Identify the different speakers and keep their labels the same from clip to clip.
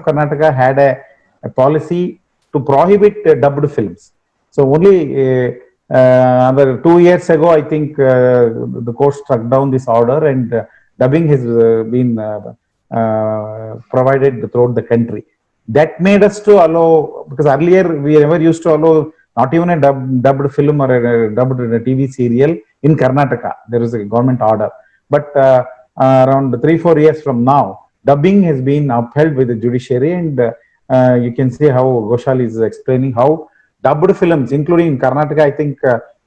Speaker 1: Karnataka had a policy to prohibit dubbed films. So only about 2 years ago, I think the court struck down this order, and dubbing has been provided throughout the country. That made us to allow, because earlier we never used to allow not even a dubbed film or a dubbed TV serial in Karnataka. There is a government order, but around 3-4 years from now, dubbing has been upheld with the judiciary, and you can see how Ghoshal is explaining how dubbed films, including in Karnataka, I think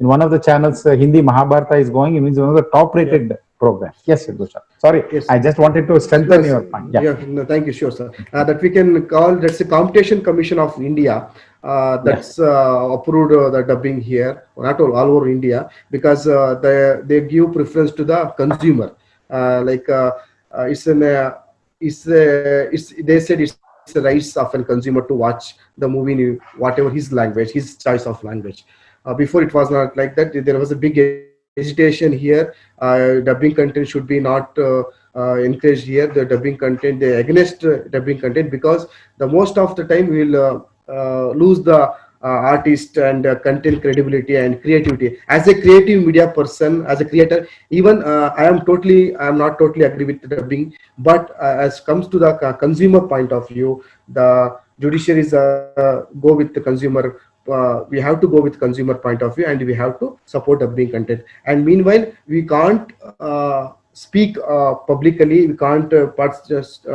Speaker 1: in one of the channels, Hindi Mahabharata is going. It means one of the top-rated programs. Yes, Ghoshal. Sorry,
Speaker 2: Yes.
Speaker 1: I just wanted to strengthen
Speaker 2: Sure,
Speaker 1: your
Speaker 2: sir.
Speaker 1: point.
Speaker 2: Yeah, no, thank you, sure, sir. That we can call, that's the Competition Commission of India. That's approved the dubbing here, not all over India, because they give preference to the consumer. They said it's the rights of a consumer to watch the movie in whatever his language, his choice of language. Before it was not like that. There was a big hesitation here. Dubbing content should be not encouraged here. The dubbing content, they against dubbing content, because the most of the time we will lose the artist and content credibility and creativity. As a creative media person, as a creator, even I am not totally agree with the dubbing, but as comes to the consumer point of view, the judiciary is go with the consumer. We have to go with consumer point of view, and we have to support dubbing content. And meanwhile, we can't speak publicly. We can't just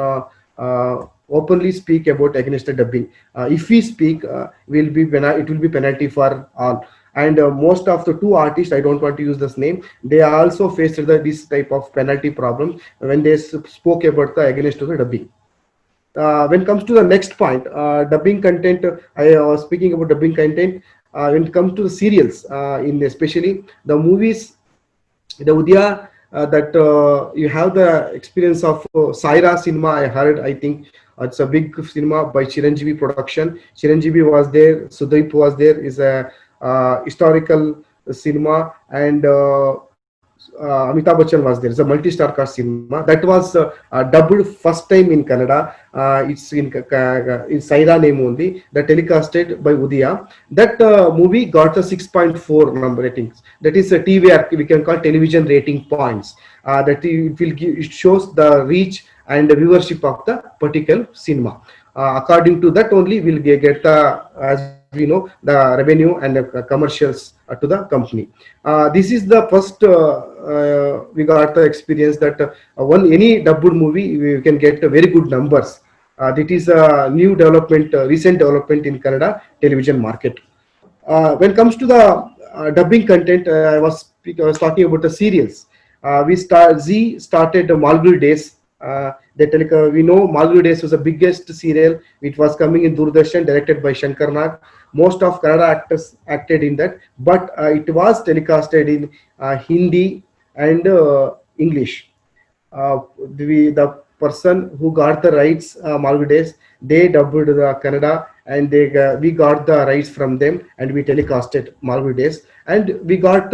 Speaker 2: openly speak about against the dubbing. If we speak, it will be penalty for all. And most of the two artists, I don't want to use this name, they also faced this type of penalty problem when they spoke about the against the dubbing. When it comes to the next point, dubbing content, I was speaking about dubbing content. When it comes to the serials, in especially the movies, the Udaya, that you have the experience of Saira cinema. I heard, I think it's a big cinema by Chiranjeevi production. Chiranjeevi was there, Sudeep was there. Is a historical cinema, and Amitabh Bachchan was there. It's a multi-star cast cinema that was dubbed first time in Kannada. It's in Saira name only. That telecasted by Udaya. That movie got a 6.4 number ratings. That is a TVR, we can call television rating points. That it shows the reach and the viewership of the particular cinema. According to that only, we'll get the, as we know, the revenue and the commercials to the company. This is the first we got the experience that any dubbed movie we can get very good numbers. That is a new development, recent development in Kannada television market. When it comes to the dubbing content, I was talking about the serials. Zee started Malgudi Days. We know Malgudi Days was the biggest serial. It was coming in Doordarshan, directed by Shankar Nag. Most of Kannada actors acted in that, but it was telecasted in Hindi and English. The person who got the rights, Malgudi Days, they dubbed the Kannada, and we got the rights from them, and we telecasted Malgudi Days, and we got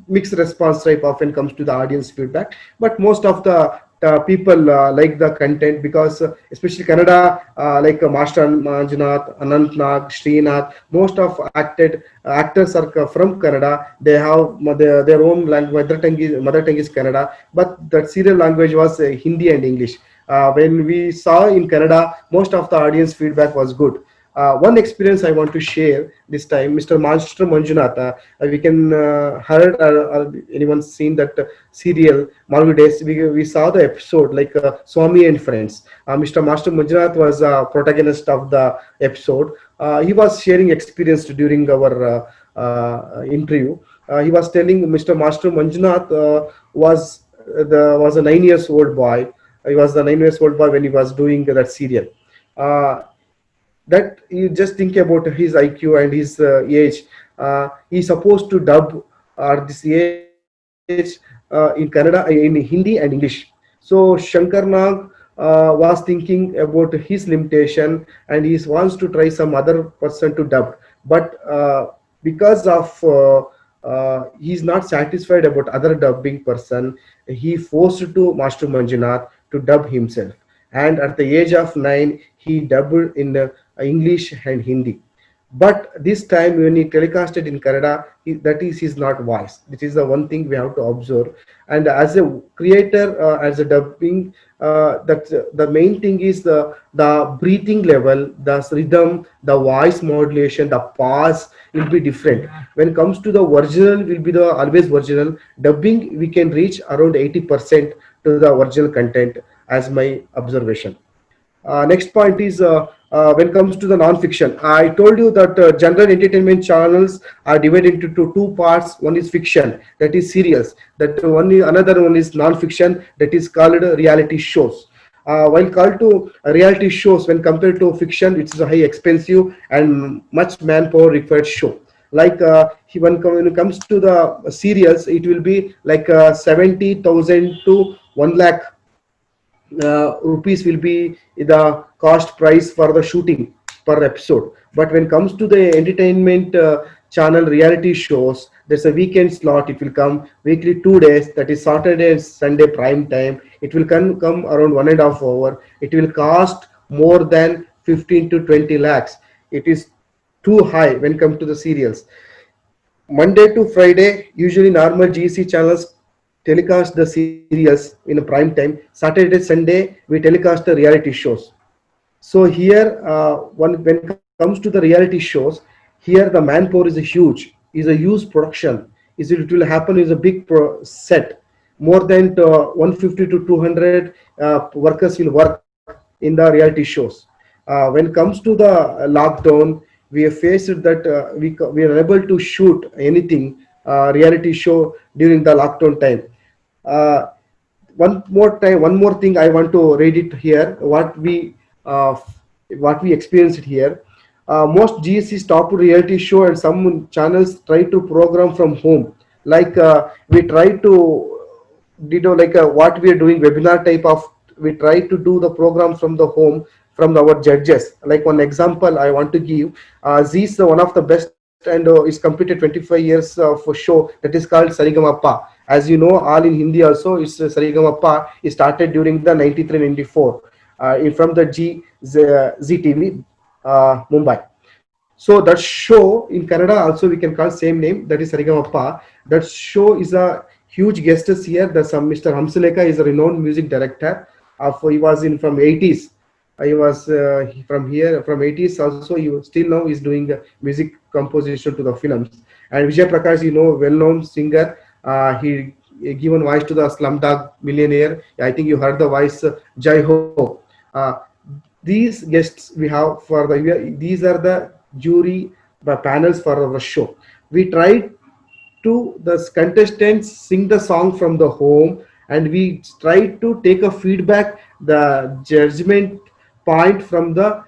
Speaker 2: mixed response type often comes to the audience feedback. But most of the people like the content, because especially Kannada, like Master Manjunath, Anant Nag, Srinath, most of actors are from Kannada. They have their own language, mother tongue is Kannada, but the serial language was Hindi and English. When we saw in Kannada, most of the audience feedback was good. One experience I want to share this time, Mr. Master Manjunath. We can heard or anyone seen that serial Malgudi Days. We saw the episode like Swami and Friends. Mr. Master Manjunath was a protagonist of the episode. He was sharing experience during our interview. He was telling Mr. Master Manjunath was a 9 years old boy. He was the 9 years old boy when he was doing that serial. That you just think about his IQ and his age. He's supposed to dub at this age in Kannada, in Hindi and English. So Shankar Nag was thinking about his limitation, and he wants to try some other person to dub. But because of he's not satisfied about other dubbing person, he forced to Master Manjunath to dub himself. and at the age of 9 he dubbed in English and Hindi. But this time when he telecasted in Kannada, that is his not voice. This is the one thing we have to observe. And as a creator, as a dubbing, that the main thing is the breathing level, the rhythm, the voice modulation, the pause will be different. When it comes to the original, will be the always original. Dubbing we can reach around 80% to the original content, as my observation. Next point is when it comes to the non-fiction. I told you that general entertainment channels are divided into two parts. One is fiction, that is serials. That one, another one is non-fiction, that is called reality shows. While called to reality shows, when compared to fiction, it's a high expensive and much manpower required show. Like when it comes to the serials, it will be like 70,000 to 1 lakh rupees will be the cost price for the shooting per episode. But when it comes to the entertainment channel reality shows, there's a weekend slot. It will come weekly 2 days, that is Saturday and Sunday prime time. It will come around 1.5 hour. It will cost more than 15 to 20 lakhs. It is too high when it comes to the serials. Monday to Friday, usually normal GC channels telecast the serials in a prime time. Saturday, Sunday, we telecast the reality shows. So here, when it comes to the reality shows, here the manpower is a huge production. It will happen is a big set. More than 150 to 200 workers will work in the reality shows. When it comes to the lockdown, we have faced that we are unable to shoot anything reality show during the lockdown time. Uh, one more thing I want to read it here. What we experienced here. Most GSC stopped reality show and some channels try to program from home. Like we try to like what we are doing webinar type of. We try to do the program from the home from our judges. Like one example I want to give. Z is one of the best and is completed 25 years for show that is called Sarigamappa. As you know, all in Hindi also, it's Sarigamappa. It started during the 93-94 from the ZTV Mumbai. So that show in Kannada also we can call same name, that is Sarigamappa. That show is a huge guests here. The some Mr. Hamsalekha is a renowned music director. He was in from 80s. He was from here from 80s also. He was, still now is doing music composition to the films. And Vijay Prakash, you know, well-known singer. He given voice to the Slumdog Millionaire. I think you heard the voice Jai Ho. These guests we have for these are the jury panels for our show. We try to the contestants sing the song from the home, and we try to take a feedback, the judgment point from the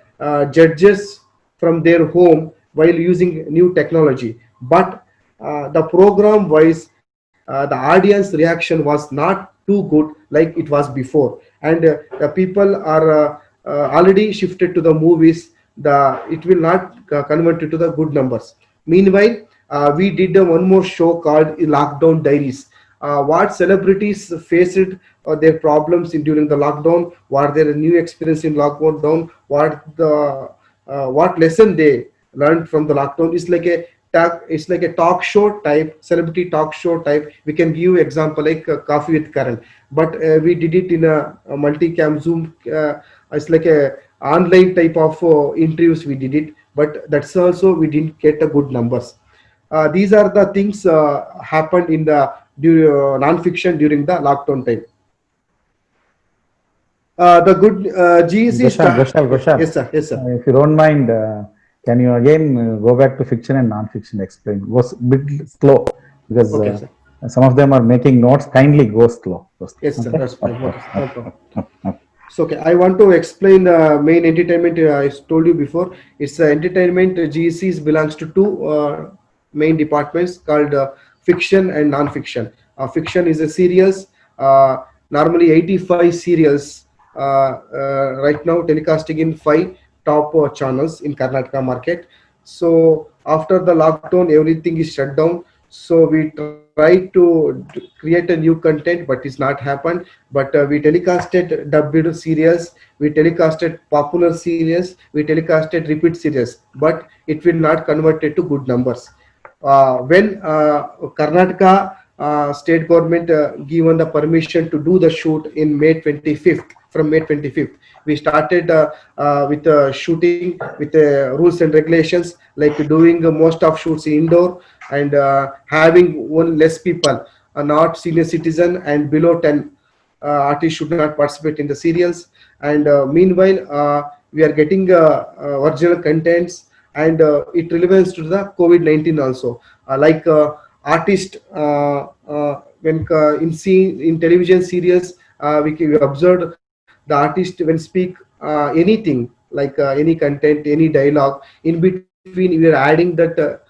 Speaker 2: judges from their home while using new technology. But the program wise, the audience reaction was not too good like it was before, and the people are already shifted to the movies. It will not convert to the good numbers. Meanwhile, we did one more show called Lockdown Diaries. What celebrities faced their problems during the lockdown, what their new experience in lockdown, what lesson they learned from the lockdown. It's like a talk show type, celebrity talk show type. We can give example like Coffee with Karan, but we did it in a multicam Zoom. It's like a online type of interviews we did it, but that's also we didn't get a good numbers. These are the things happened in the non-fiction during the lockdown time. The good GEC
Speaker 1: Ghoshal.
Speaker 2: Yes, sir. Yes, sir.
Speaker 1: If you don't mind, can you again go back to fiction and non-fiction? Explain. Go a bit slow because
Speaker 2: Okay,
Speaker 1: some of them are making notes. Kindly go slow.
Speaker 2: Yes, sir. That's fine. No problem. So, okay, I want to explain the main entertainment. I told you before, it's entertainment. GECs belongs to two main departments called fiction and non-fiction. Fiction is a serials. Normally 85 serials right now telecasting in 5 top channels in Karnataka market. So after the lockdown, everything is shut down. So we tried to create a new content, but it's not happened. But we telecasted dubbed serials, we telecasted popular series, we telecasted repeat series, but it will not convert it to good numbers. When Karnataka state government given the permission to do the shoot in May 25th, from May 25th, we started with shooting with rules and regulations, like doing most of shoots indoor, and having one less people, not senior citizen and below 10 artists should not participate in the serials. And meanwhile, we are getting original contents, and it relevance to the COVID-19 also. Like artist, when in television serials, we observed the artist when speak anything, like any content, any dialogue. In between, we are adding that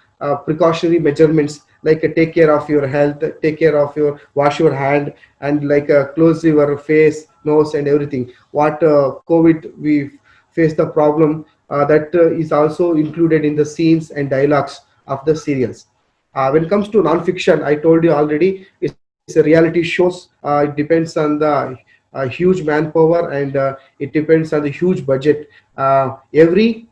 Speaker 2: precautionary measurements, like take care of your health, take care of your, wash your hand, and like close your face, nose, and everything. What COVID we face the problem, that is also included in the scenes and dialogues of the serials. When it comes to non-fiction, I told you already, it's a reality shows. It depends on the huge manpower, and it depends on the huge budget. Every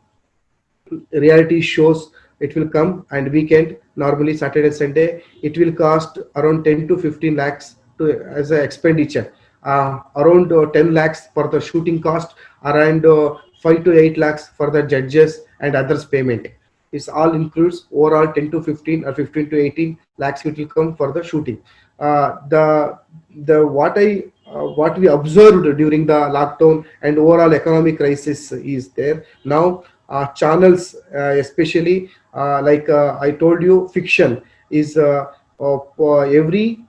Speaker 2: reality shows, it will come and weekend, normally Saturday Sunday, it will cost around 10 to 15 lakhs to as an expenditure. Around 10 lakhs for the shooting cost, around 5 to 8 lakhs for the judges and others payment. It's all includes overall 10 to 15 or 15 to 18 lakhs it will come for the shooting. The what we observed during the lockdown and overall economic crisis is there now. Channels, especially like I told you, fiction is every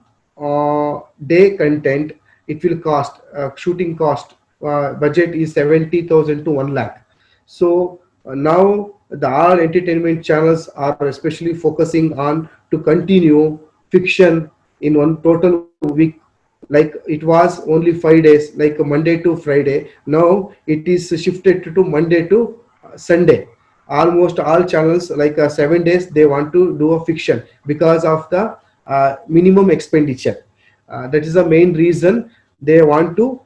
Speaker 2: day content. It will cost, shooting cost, budget is 70,000 to 1 lakh. So now the all entertainment channels are especially focusing on to continue fiction in one total week. Like it was only 5 days, like Monday to Friday. Now it is shifted to Monday to Sunday. Almost all channels, like 7 days, they want to do a fiction because of the minimum expenditure. That is the main reason they want to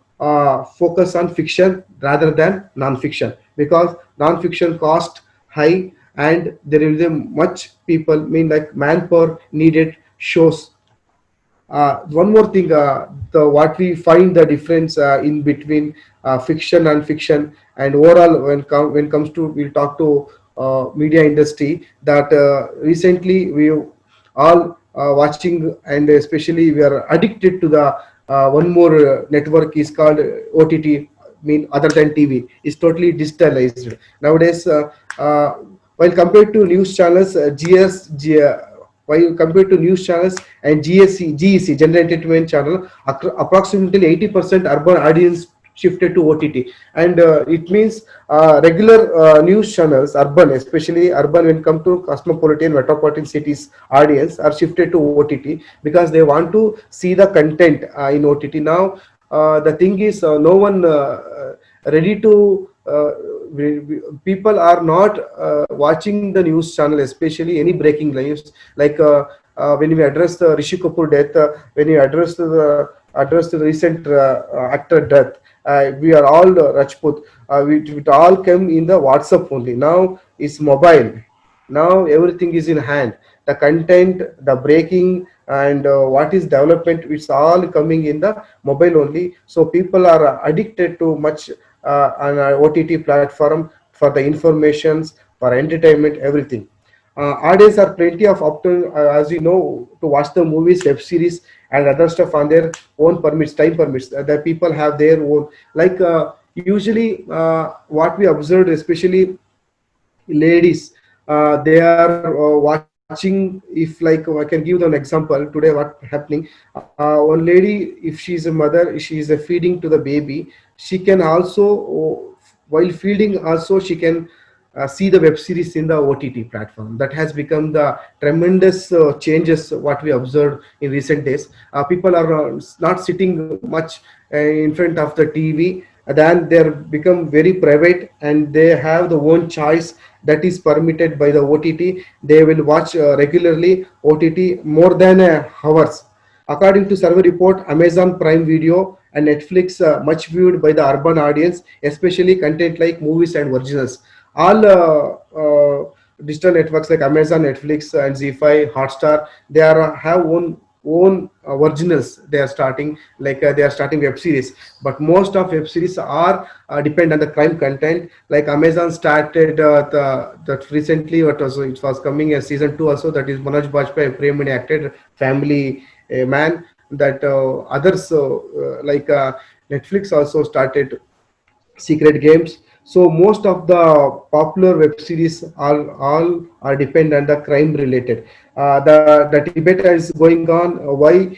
Speaker 2: focus on fiction rather than non-fiction, because non-fiction cost high, and there is a much people, mean like manpower needed shows. One more thing, the what we find the difference in between fiction and fiction, and overall when comes to, we'll talk to media industry, that recently we all watching, and especially we are addicted to the one more network is called OTT, mean other than TV, is totally digitalized nowadays. While compared to news channels, while compared to news channels and GEC, General Entertainment Channel, approximately 80% urban audience shifted to OTT. And it means regular news channels, urban, especially urban when come to cosmopolitan, metropolitan cities, audience are shifted to OTT because they want to see the content in OTT. Now, the thing is, no one ready to people are not watching the news channel, especially any breaking news, like when we address the Rishi Kapoor death, when we address the recent actor death, we are all Rajput, it all came in the WhatsApp only. Now it's mobile. Now everything is in hand. The content, the breaking, and what is development, it's all coming in the mobile only. So people are addicted to much on OTT platform for the informations, for entertainment, everything. Nowadays are plenty of option, as you know, to watch the movies, web series, and other stuff on their own permits, time permits. The people have their own. Like usually, what we observed, especially ladies, they are watching. If like I can give them an example today, what happening? One lady, if she is a mother, she is feeding to the baby. She can also, while feeding, also she can see the web series in the OTT platform. That has become the tremendous changes what we observed in recent days. People are not sitting much in front of the TV. then they become very private and they have the own choice that is permitted by the OTT. They will watch regularly OTT more than hours. According to survey report, Amazon Prime Video and Netflix much viewed by the urban audience, especially content like movies and originals. All digital networks like Amazon, Netflix, and Z5, Hotstar, they are have own originals. They are starting they are starting web series, but most of web series are depend on the crime content. Like Amazon started that recently. What was it was coming a season 2 also. That is Manoj Bajpayee, Premani acted Family Man. That others Netflix also started Secret Games. So most of the popular web series all are depend on the crime related. The debate is going on why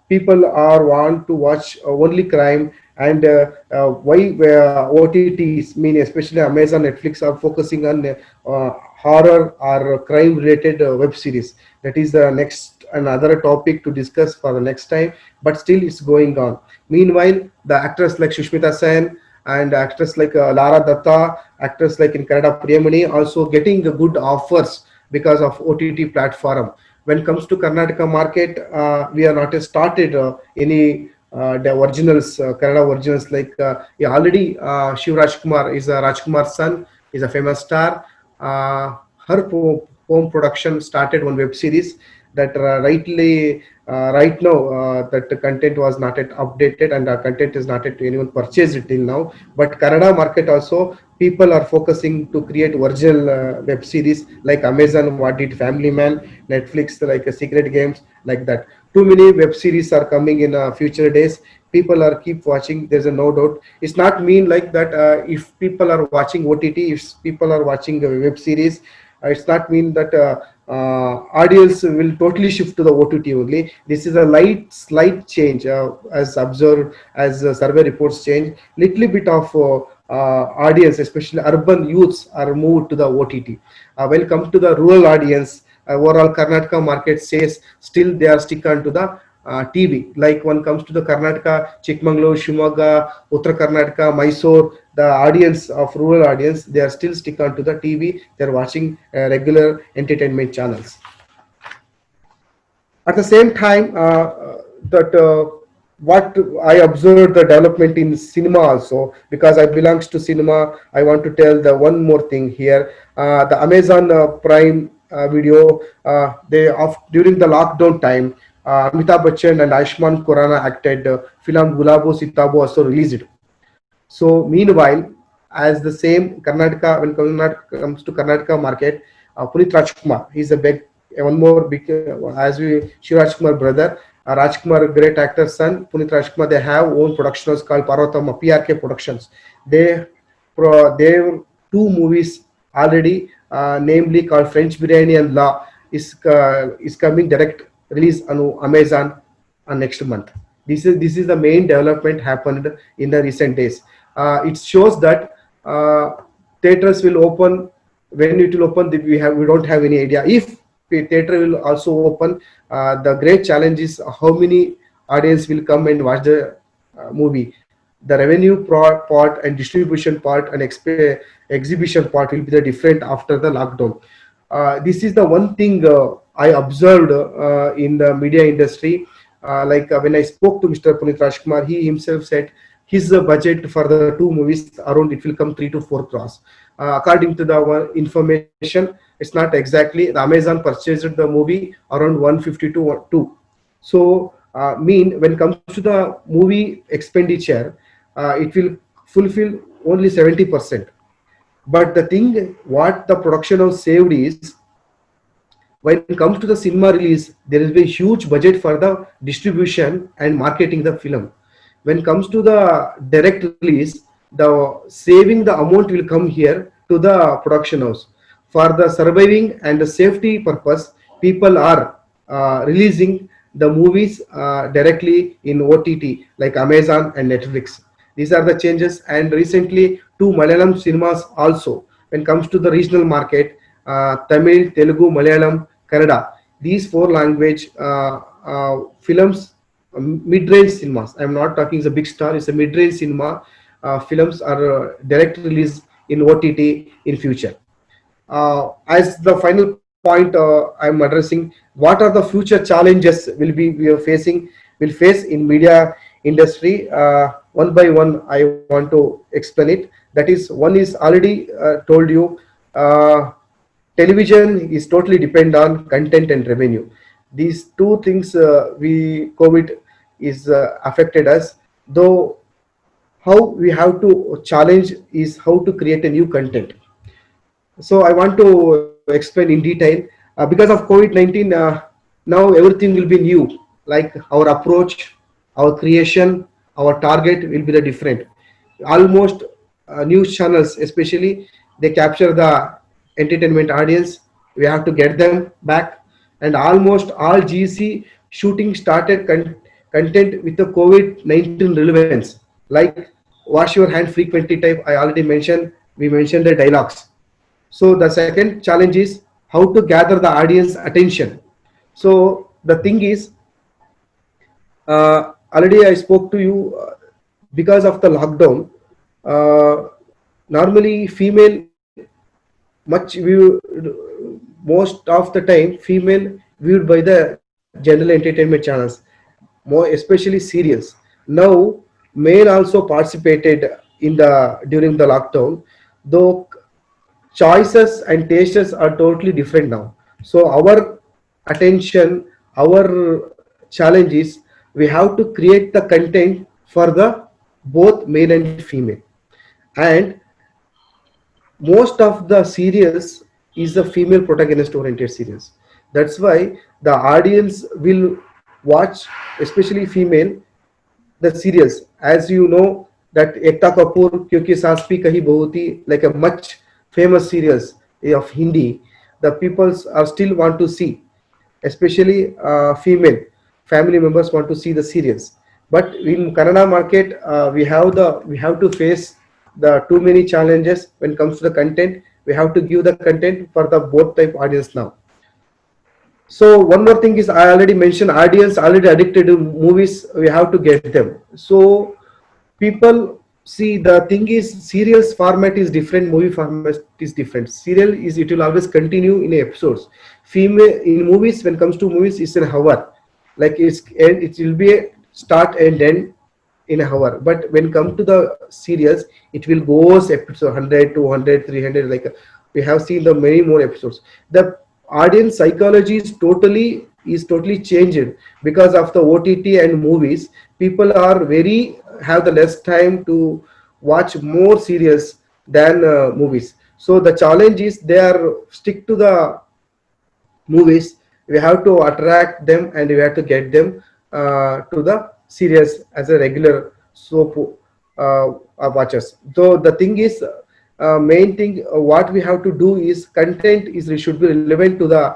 Speaker 2: people are want to watch only crime, and why OTTs, mean especially Amazon, Netflix, are focusing on horror or crime related web series. That is the next another topic to discuss for the next time. But still, it's going on. Meanwhile, the actors like Shushmita Sen and actors like Lara Datta, actors like in Kannada Priyamani, also getting good offers because of OTT platform. When it comes to Karnataka market, we are not yet started any the originals, Kannada originals like yeah, already Shiv Rajkumar is a Rajkumar's son, is a famous star. Her home production started one web series that right now that the content was not yet updated, and content is not yet anyone purchased it till now. But Kannada market also, people are focusing to create original web series like Amazon what did Family Man, Netflix like Secret Games, like that. Too many web series are coming in future days. People are keep watching. There's a no doubt. It's not mean like that. If people are watching OTT, if people are watching a web series, it's not mean that audience will totally shift to the OTT only. This is a slight change as observed as survey reports change. Little bit of audience, especially urban youths, are moved to the OTT. When it comes to the rural audience, overall Karnataka market says still they are stick on to the TV. Like when it comes to the Karnataka, Chikmagalur, Shimoga, Uttar Karnataka, Mysore, the audience of rural audience, they are still stick on to the TV. They are watching regular entertainment channels. At the same time, that what I observed the development in cinema also, because I belongs to cinema. I want to tell the one more thing here. The Amazon Prime Video, they during the lockdown time, Amitabh Bachchan and Ayushmann Khurrana acted film Gulabo Sitabo also released. So meanwhile, as the same Karnataka, when Karnataka comes to Karnataka market, Puneet Rajkumar, he's a big, one more big, as we Shiv Rajkumar brother, Rajkumar great actor's son, Puneet Rajkumar, they have own productions called Parvatama, PRK Productions. They they two movies already, namely called French Biryani and Law, is coming direct release on Amazon next month. This is the main development happened in the recent days. It shows that theaters will open. When it will open, we don't have any idea if the theater will also open. The great challenge is how many audience will come and watch the movie. The revenue part and distribution part and exhibition part will be the different after the lockdown. This is the one thing I observed in the media industry. When I spoke to Mr. Puneet Rajkumar, he himself said his budget for the two movies around it will come 3 to 4 crores. According to the information, it's not exactly. The Amazon purchased the movie around 150 to 2. So mean when it comes to the movie expenditure, it will fulfill only 70%. But the thing what the production house saved is, when it comes to the cinema release, there is a huge budget for the distribution and marketing the film. When it comes to the direct release, the saving the amount will come here to the production house. For the surviving and the safety purpose, people are releasing the movies directly in OTT like Amazon and Netflix. These are the changes. And recently, two Malayalam cinemas also. When it comes to the regional market, Tamil, Telugu, Malayalam, Kannada. These four language films, mid-range cinemas. I'm not talking it's a big star. It's a mid-range cinema. films are direct release in OTT in future. As the final point, I'm addressing what are the future challenges we are facing will face in media industry. One by one, I want to explain it. That is, one is already told you. Television is totally depend on content and revenue. These two things we COVID is affected us. Though how we have to challenge is how to create a new content. So I want to explain in detail. Because of COVID-19, now everything will be new. Like our approach, our creation, our target will be the different. Almost news channels, especially, they capture the entertainment audience. We have to get them back, and almost all GC shooting started content with the COVID-19 relevance. Like wash your hand frequently type. I already mentioned. We mentioned the dialogues. So the second challenge is how to gather the audience attention. So the thing is, already I spoke to you, because of the lockdown. Normally, female much viewed, most of the time female viewed by the general entertainment channels, more especially serials. Now male also participated in the during the lockdown, though choices and tastes are totally different now. So our attention, our challenge is we have to create the content for the both male and female. And most of the serials is the female protagonist oriented serials. That's why the audience will watch, especially female, the serials. As you know, that Ekta Kapoor, Kyunki Saas Bhi Kahi Bahu Thi, like a much famous serials of Hindi, the peoples are still want to see, especially female family members want to see the serials. But in Kannada market, we have to face the too many challenges when it comes to the content. We have to give the content for the both type audience now. So one more thing is, I already mentioned, audience already addicted to movies. We have to get them. So people see, the thing is, serials format is different, movie format is different. Serial is, it will always continue in episodes. Female in movies, when it comes to movies, it's an hour. Like it will be a start and end in an hour. But when come to the serials, it will goes episode 100, 200, 300. Like we have seen the many more episodes. The audience psychology is totally changed because of the OTT and movies. People are have the less time to watch more serials than movies. So the challenge is they are stick to the movies. We have to attract them and we have to get them to the series as a regular soap watchers. So the thing is, main thing what we have to do is content is should be relevant to the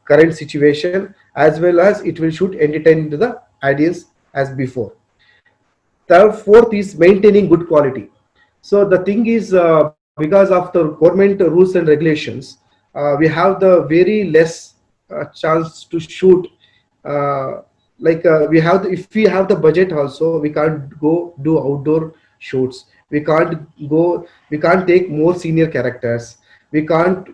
Speaker 2: current situation, as well as it will should entertain to the audience as before. The fourth is maintaining good quality. So the thing is, because of the government rules and regulations, we have the very less chance to shoot. We have if we have the budget also, we can't go do outdoor shoots. We can't take more senior characters. We can't.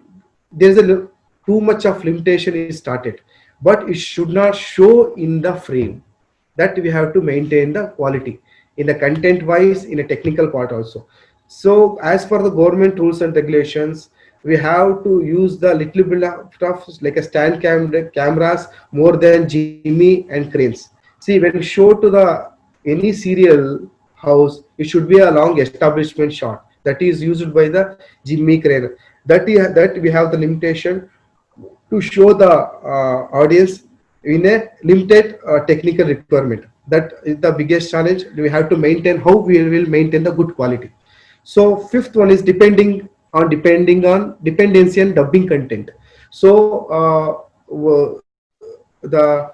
Speaker 2: There's too much of limitation is started, but it should not show in the frame. That we have to maintain the quality in the content wise, in a technical part also. So as for the government rules and regulations, we have to use the little bit of like a stand cameras more than Jimmy and cranes. See, when you show to the any serial house, it should be a long establishment shot that is used by the Jimmy crane. That we have the limitation to show the audience in a limited technical requirement. That is the biggest challenge. We have to maintain how we will maintain the good quality. So fifth one is depending on dependency and dubbing content. So the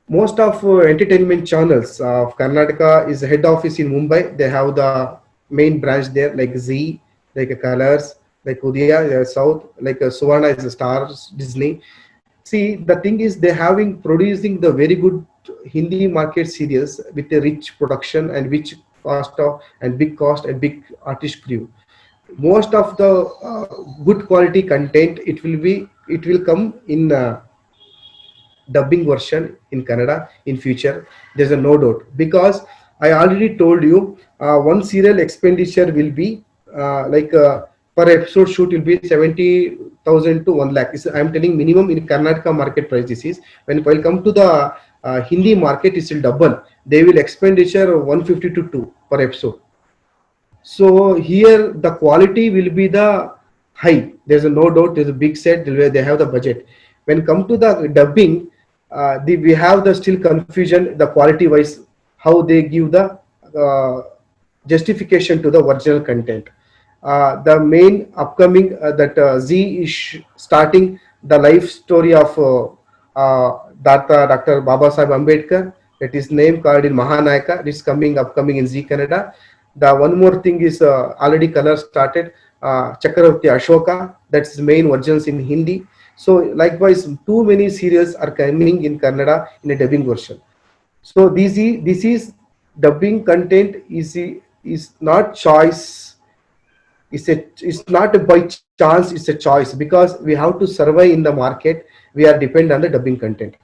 Speaker 2: most of entertainment channels of Karnataka is head office in Mumbai. They have the main branch there, like Z, like Colors, like Udaya, South, like Suvarna is a Stars, Disney. See, the thing is, they having producing the very good Hindi market series with a rich production and which cost of and big cost and big artist crew. Most of the good quality content, it will come in dubbing version in Kannada in future. There's a no doubt, because I already told you one serial expenditure will be per episode shoot will be 70,000 to 1 lakh. I'm telling minimum in Karnataka market price. This is when will come to the Hindi market, it will double. They will expenditure 150 to 2 per episode. So here the quality will be the high. There's a no doubt. There's a big set where they have the budget. When come to the dubbing, we have the still confusion the quality wise, how they give the justification to the original content. The main upcoming that Z is starting the life story of Dr. Baba Sahib Ambedkar. That is name called in Mahanayaka. This coming upcoming in Z Canada. The one more thing is already color started. Chakravarti Ashoka. That's the main versions in Hindi. So likewise, too many serials are coming in Kannada in a dubbing version. So this is dubbing content is not choice. It's not by chance. It's a choice, because we have to survive in the market. We are dependent on the dubbing content.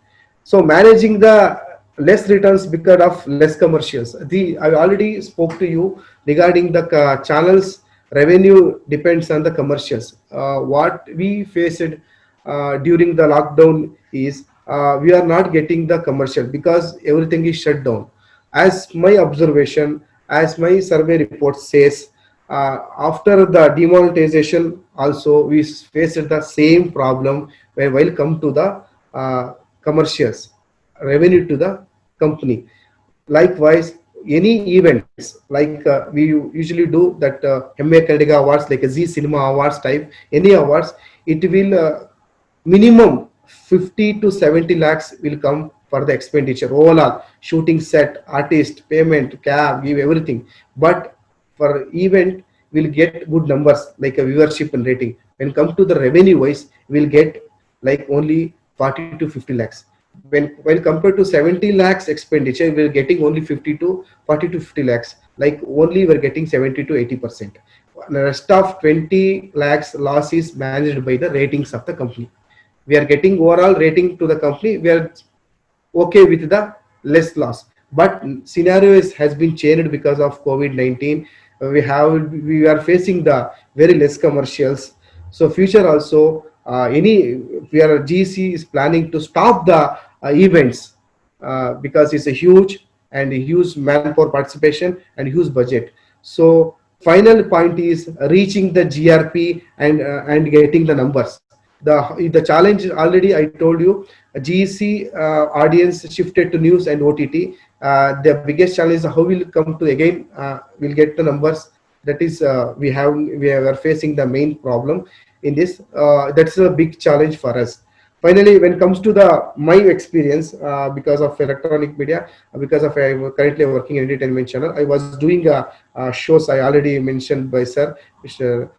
Speaker 2: So managing the less returns because of less commercials. I already spoke to you regarding the channels revenue depends on the commercials. What we faced during the lockdown is we are not getting the commercial because everything is shut down. As my observation, as my survey report says, after the demonetization also we faced the same problem where while come to the commercials revenue to the company. Likewise, any events like we usually do that MA Kannadiga awards, like a Z Cinema awards type, any awards, it will minimum 50 to 70 lakhs will come for the expenditure overall, shooting set, artist, payment, cab, give everything. But for event, we'll get good numbers like a viewership and rating. When come to the revenue wise, we'll get like only 40 to 50 lakhs. When compared to 70 lakhs expenditure, we're getting only 50 to 40 to 50 lakhs. Like only we're getting 70 to 80%. The rest of 20 lakhs loss is managed by the ratings of the company. We are getting overall rating to the company. We are okay with the less loss. But scenario has been changed because of COVID-19. We are facing the very less commercials. So future also GC is planning to stop the events because it's a huge manpower participation and huge budget. So final point is reaching the GRP and getting the numbers. The challenge already I told you, GEC audience shifted to news and OTT. The biggest challenge is how will come to again we'll get the numbers. That is we are facing the main problem in this. That's a big challenge for us. Finally, when it comes to my experience, because of electronic media, because of I'm currently working in entertainment channel, I was doing shows I already mentioned by sir, Mr.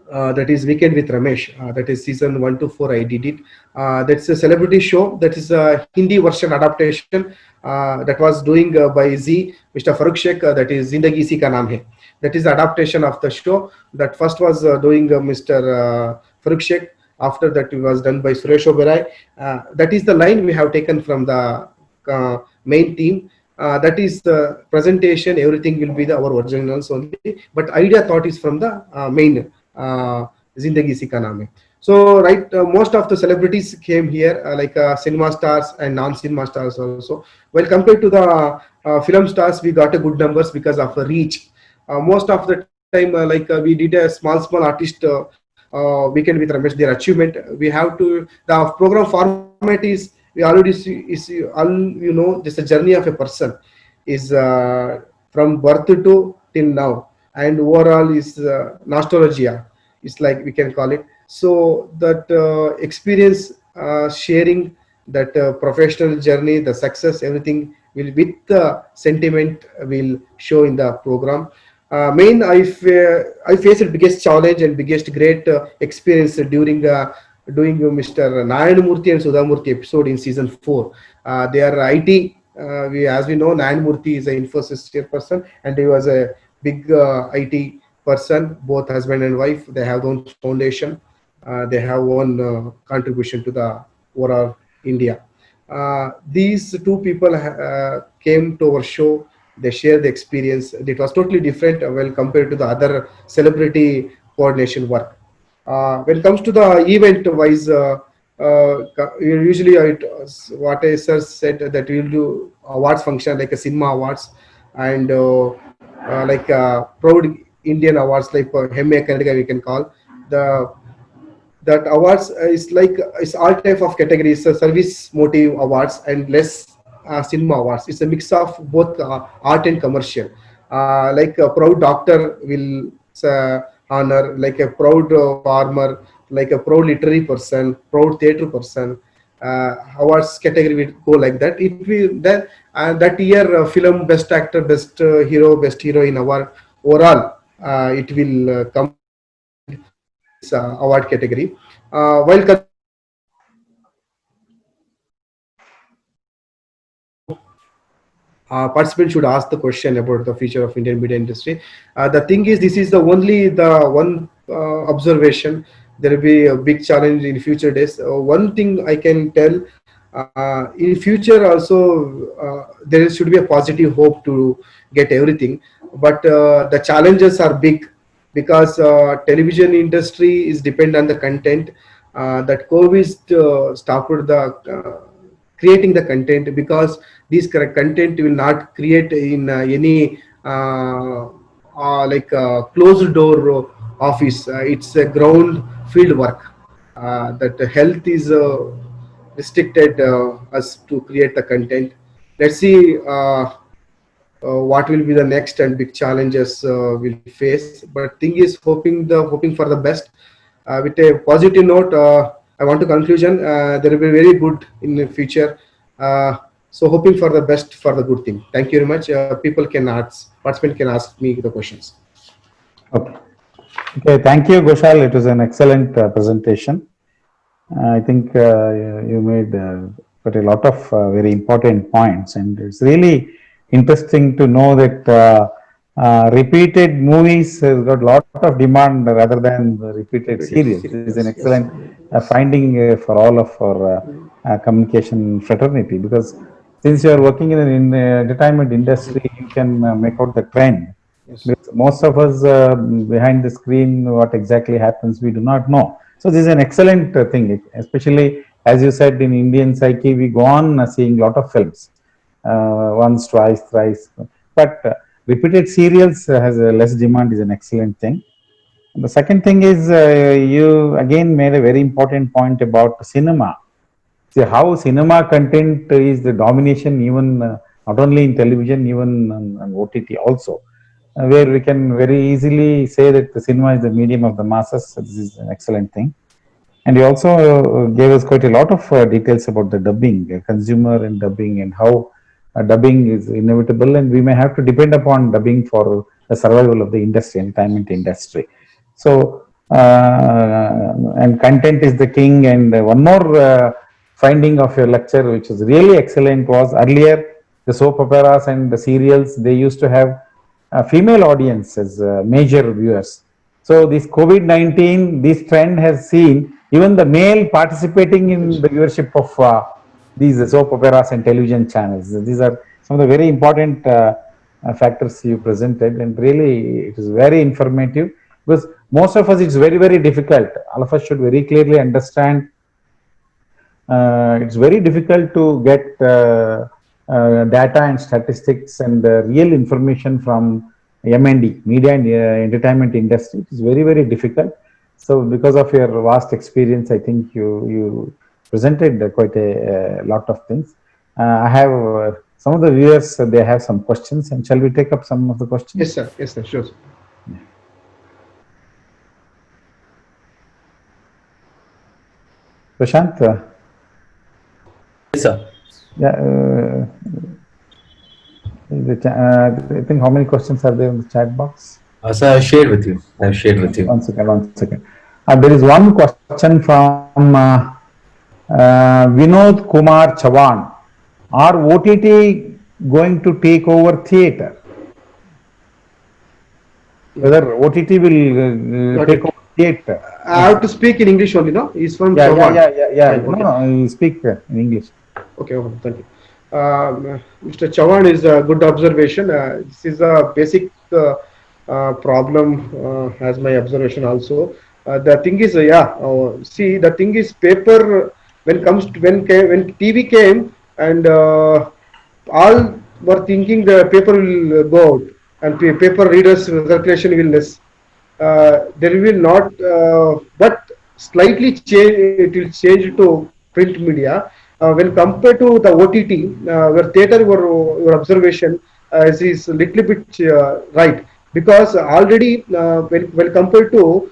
Speaker 2: That is Weekend with Ramesh. That is season 1 to 4. I did it. That's a celebrity show. That is a Hindi version adaptation that was doing by Z, Mr. Farooq Sheikh. That is Zindagi Si Ka Naam Hai. That is the adaptation of the show. That first was doing Mr. Farooq Sheikh. After that, it was done by Suresh Oberoi. That is the line we have taken from the main team. That is the presentation. Everything will be our originals only. But idea thought is from the main. Zindagi Si Ka Naam Hai. So most of the celebrities came here like cinema stars and non-cinema stars also. Well, compared to the film stars, we got a good numbers because of the reach. Most of the time we did a small artist Weekend with Ramesh, their achievement. We have to, the program format is, we already see, is just a journey of a person is from birth to till now, and overall is nostalgia. It's like we can call it. So that experience sharing, that professional journey, the success, everything will with the sentiment will show in the program. I faced the biggest challenge and biggest great experience during doing Mr. Narayan Murthy and Sudha Murthy episode in season 4. They are IT as we know, Nayan Murthy is an Infosys chairperson, and he was a big IT person. Both husband and wife, they have their own foundation. They have one contribution to the overall India. These two people came to our show. They shared the experience. It was totally different well compared to the other celebrity coordination work. When it comes to the event wise, usually what I sir said that we'll do awards function like a cinema awards and like proud Indian awards like Hemme Kannadiga we can call the that awards is like it's all type of categories, service motive awards and less cinema awards. It's a mix of both art and commercial. Like a proud doctor will honor, like a proud farmer, like a proud literary person, proud theatre person. Awards category will go like that. It will that that year film best actor, best hero, best heroine award overall. It will come award category. While participants should ask the question about the future of Indian media industry. The thing is, this is the one observation. There will be a big challenge in future days. One thing I can tell, in future also there should be a positive hope to get everything, but the challenges are big because television industry is depend on the content. That COVID stopped the creating the content because this content will not create in any like closed door office. It's a ground field work. That health is restricted us to create the content. Let's see what will be the next and big challenges we'll face. But thing is, hoping for the best. With a positive note, I want to conclusion. There will be very good in the future. So hoping for the best for the good thing. Thank you very much. People can ask, participant can ask me the questions.
Speaker 1: Okay. Okay. Thank you, Goshal. It was an excellent presentation. I think you made quite a lot of very important points, and it's really interesting to know that repeated movies has got a lot of demand rather than repeated serials. It is an excellent finding for all of our communication fraternity, because since you are working in the entertainment industry, you can make out the trend. Because most of us behind the screen, what exactly happens, we do not know. So this is an excellent thing, especially as you said, in Indian psyche, we go on seeing a lot of films, once, twice, thrice. But repeated serials has a less demand is an excellent thing. And the second thing is you again made a very important point about cinema. See how cinema content is the domination even not only in television, even on OTT also. Where we can very easily say that the cinema is the medium of the masses. So this is an excellent thing. And you also gave us quite a lot of details about the dubbing, consumer and dubbing, and how dubbing is inevitable, and we may have to depend upon dubbing for the survival of the industry, entertainment industry. So, and content is the king. And one more finding of your lecture, which was really excellent, was earlier the soap operas and the serials, they used to have female audience as major viewers. So this COVID-19, this trend has seen even the male participating in the viewership of these soap operas and television channels. These are some of the very important factors you presented, and really it is very informative, because most of us, it's very, very difficult. All of us should very clearly understand it's very difficult to get data and statistics and real information from M&E, media and entertainment industry. It is very, very difficult. So because of your vast experience, I think you presented quite a lot of things. I have some of the viewers, they have some questions, and shall we take up some of the questions?
Speaker 2: Yes, sir. Yes, sir. Sure.
Speaker 1: Prashant?
Speaker 3: Yes, sir.
Speaker 1: Yeah. I think how many questions are there in the chat box?
Speaker 3: Sir, I've shared with you. I've shared with you.
Speaker 1: One second. There is one question from Vinod Kumar Chavan. Are OTT going to take over theater? Whether OTT will
Speaker 2: Got
Speaker 1: take
Speaker 2: it.
Speaker 1: over theater?
Speaker 2: I have to speak in English only, no? He's from
Speaker 1: Yeah, yeah,
Speaker 2: Chavan.
Speaker 1: yeah, yeah, yeah.
Speaker 2: Fine,
Speaker 1: No,
Speaker 2: okay.
Speaker 1: no, you speak in English.
Speaker 2: Okay, okay, thank you. Mr. Chavan is a good observation. This is a basic problem, as my observation also. The thing is, see, the thing is, paper when comes to when TV came and all were thinking the paper will go out and paper readers circulation will less. There will not, but slightly change. It will change to print media when compared to the OTT, where theater your observation is a little bit right because already when compared to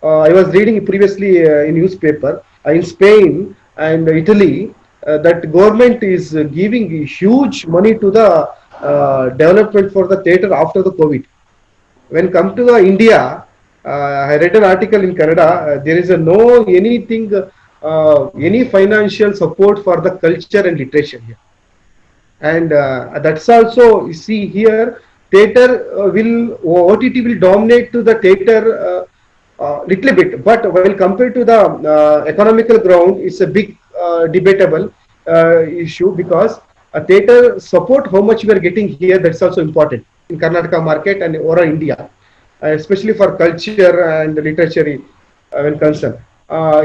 Speaker 2: I was reading previously in newspaper in Spain and Italy that government is giving huge money to the development for the theater after the COVID. When come to the India, I read an article in Canada. There is a no anything, any financial support for the culture and literature here, and that's also you see here. Theater will OTT will dominate to the theater little bit, but when compared to the economical ground, it's a big debatable issue because a theater support how much we are getting here. That's also important in Karnataka market and or India, especially for culture and literature when concerned.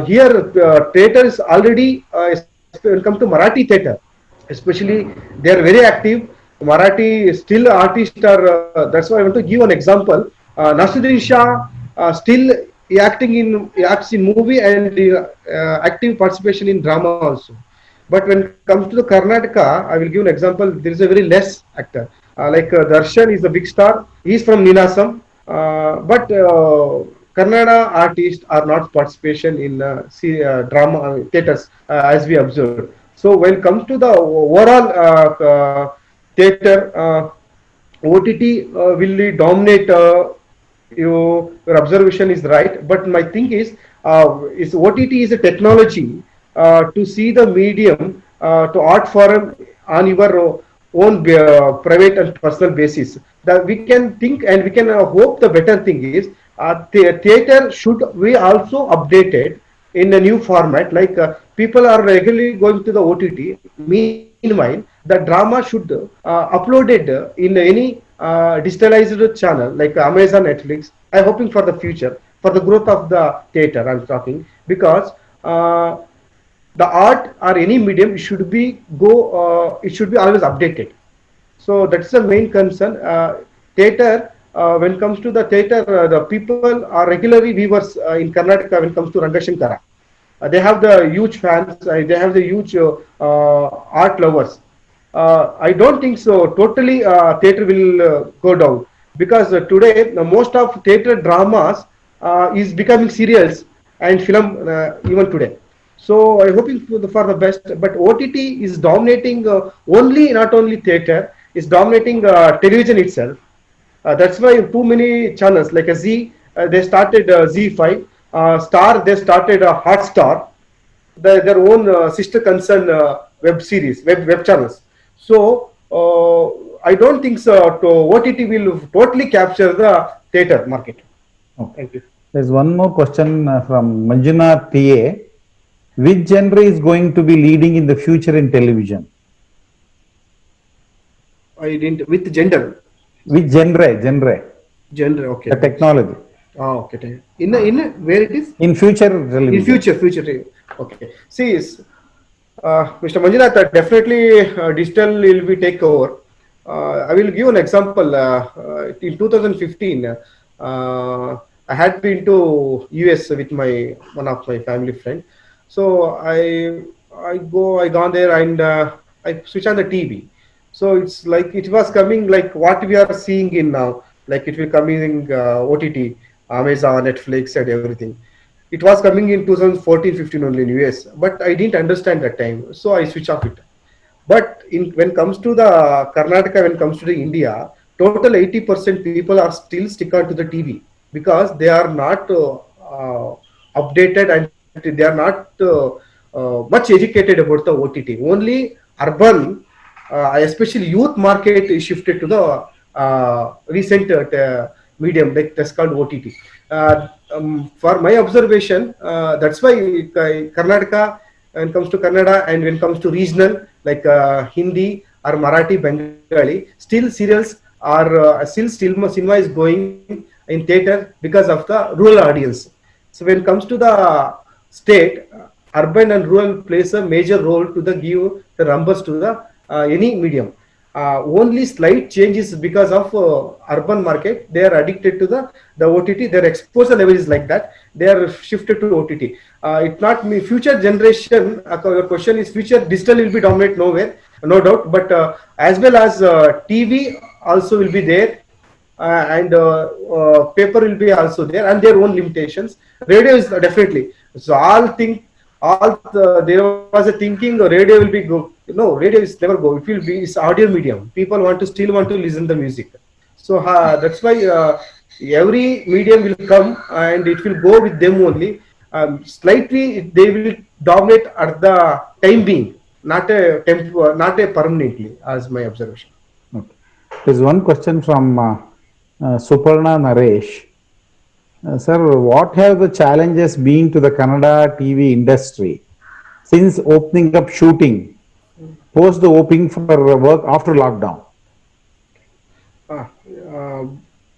Speaker 2: Here, theater is already when come to Marathi theater, especially they are very active. Marathi still artists are. That's why I want to give an example. Nasiruddin Shah still acts in movie and active participation in drama also. But when it comes to the Karnataka, I will give an example. There is a very less actor. Darshan is a big star. He is from Ninasam, but Kannada artists are not participation in drama theaters as we observed. So when it comes to the overall theater, OTT will dominate. Your observation is right, but my thing is OTT is a technology to see the medium to art form on your own private and personal basis. That we can think and we can hope the better thing is theater should be also updated in a new format. Like people are regularly going to the OTT. Meanwhile, the drama should uploaded in any digitalized channel like Amazon, Netflix. I'm hoping for the future for the growth of the theater. I'm talking because the art or any medium should be it should be always updated. So that's the main concern. Theater, when it comes to the theater, the people are regularly viewers in Karnataka when it comes to Rangashankara. They have the huge fans. They have the huge art lovers. I don't think so. Totally, theater will go down because today most of theater dramas is becoming serials and film even today. So I'm hoping for the best. But OTT is dominating only not only theater, is dominating television itself. That's why too many channels like a Z, they started Z5, Star, they started Hotstar, their own sister concern web series, web channels. So I don't think so. OTT will totally capture the theater market.
Speaker 1: Okay.
Speaker 2: Thank you.
Speaker 1: There's one more question from Manjunath TA. Which genre is going to be leading in the future in television?
Speaker 2: I didn't with gender.
Speaker 1: Which genre?
Speaker 2: Gender. Okay.
Speaker 1: The technology.
Speaker 2: Oh, okay. In where it is?
Speaker 1: In future television.
Speaker 2: In future. Okay. See, Mr. Manjunath, definitely digital will be take over. I will give an example. In 2015, I had been to US with one of my family friend. So I gone there and I switch on the TV. So it's like it was coming like what we are seeing in now. Like it will coming OTT, Amazon, Netflix, and everything. It was coming in 2014-15 only in US, but I didn't understand that time, so I switch off it. But when comes to the Karnataka, when comes to the India, total 80% people are still stick on to the TV because they are not updated and they are not much educated about the OTT. Only urban especially youth market is shifted to the recent medium, like that's called OTT. For my observation, that's why Karnataka, when it comes to Kannada and when it comes to regional like Hindi or Marathi, Bengali, still serials are still cinema is going in theater because of the rural audience. So when it comes to the state, urban and rural plays a major role to the give the numbers to the any medium. Only slight changes because of urban market. They are addicted to the OTT. Their exposure level is like that. They are shifted to OTT. It's not me. Future generation. Your question is future digital will be dominant nowhere, no doubt. But as well as TV also will be there. And paper will be also there, and their own limitations. Radio is definitely. So there was a thinking radio will be go. No, radio is never go. It will be, it's audio medium. People still want to listen the music. So that's why every medium will come and it will go with them only. Slightly they will dominate at the time being, not a permanently, as my observation.
Speaker 1: Okay. There's one question from Suparna Naresh. Sir, what have the challenges been to the Kannada TV industry since opening up shooting, post the opening for work after lockdown?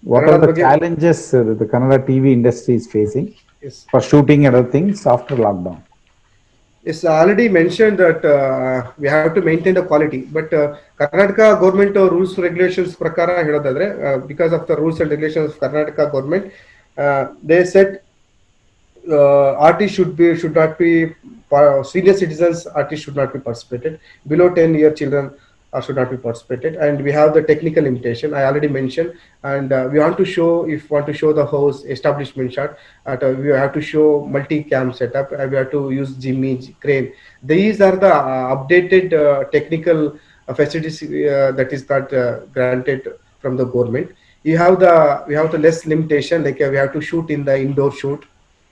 Speaker 1: What are the challenges that the Kannada TV industry is facing for shooting and other things after lockdown?
Speaker 2: It's already mentioned that we have to maintain the quality, but Karnataka government rules regulations prakara helodadre, because of the rules and regulations of Karnataka government, they said artists should not be senior citizens. Artists should not be participated. Below 10-year children should not be participated, and we have the technical limitation I already mentioned. And we want to show, if want to show the house establishment shot, we have to show multi-cam setup. We have to use Jimmy crane. These are the updated technical facilities that is got granted from the government. We have the less limitation, like we have to shoot in the indoor shoot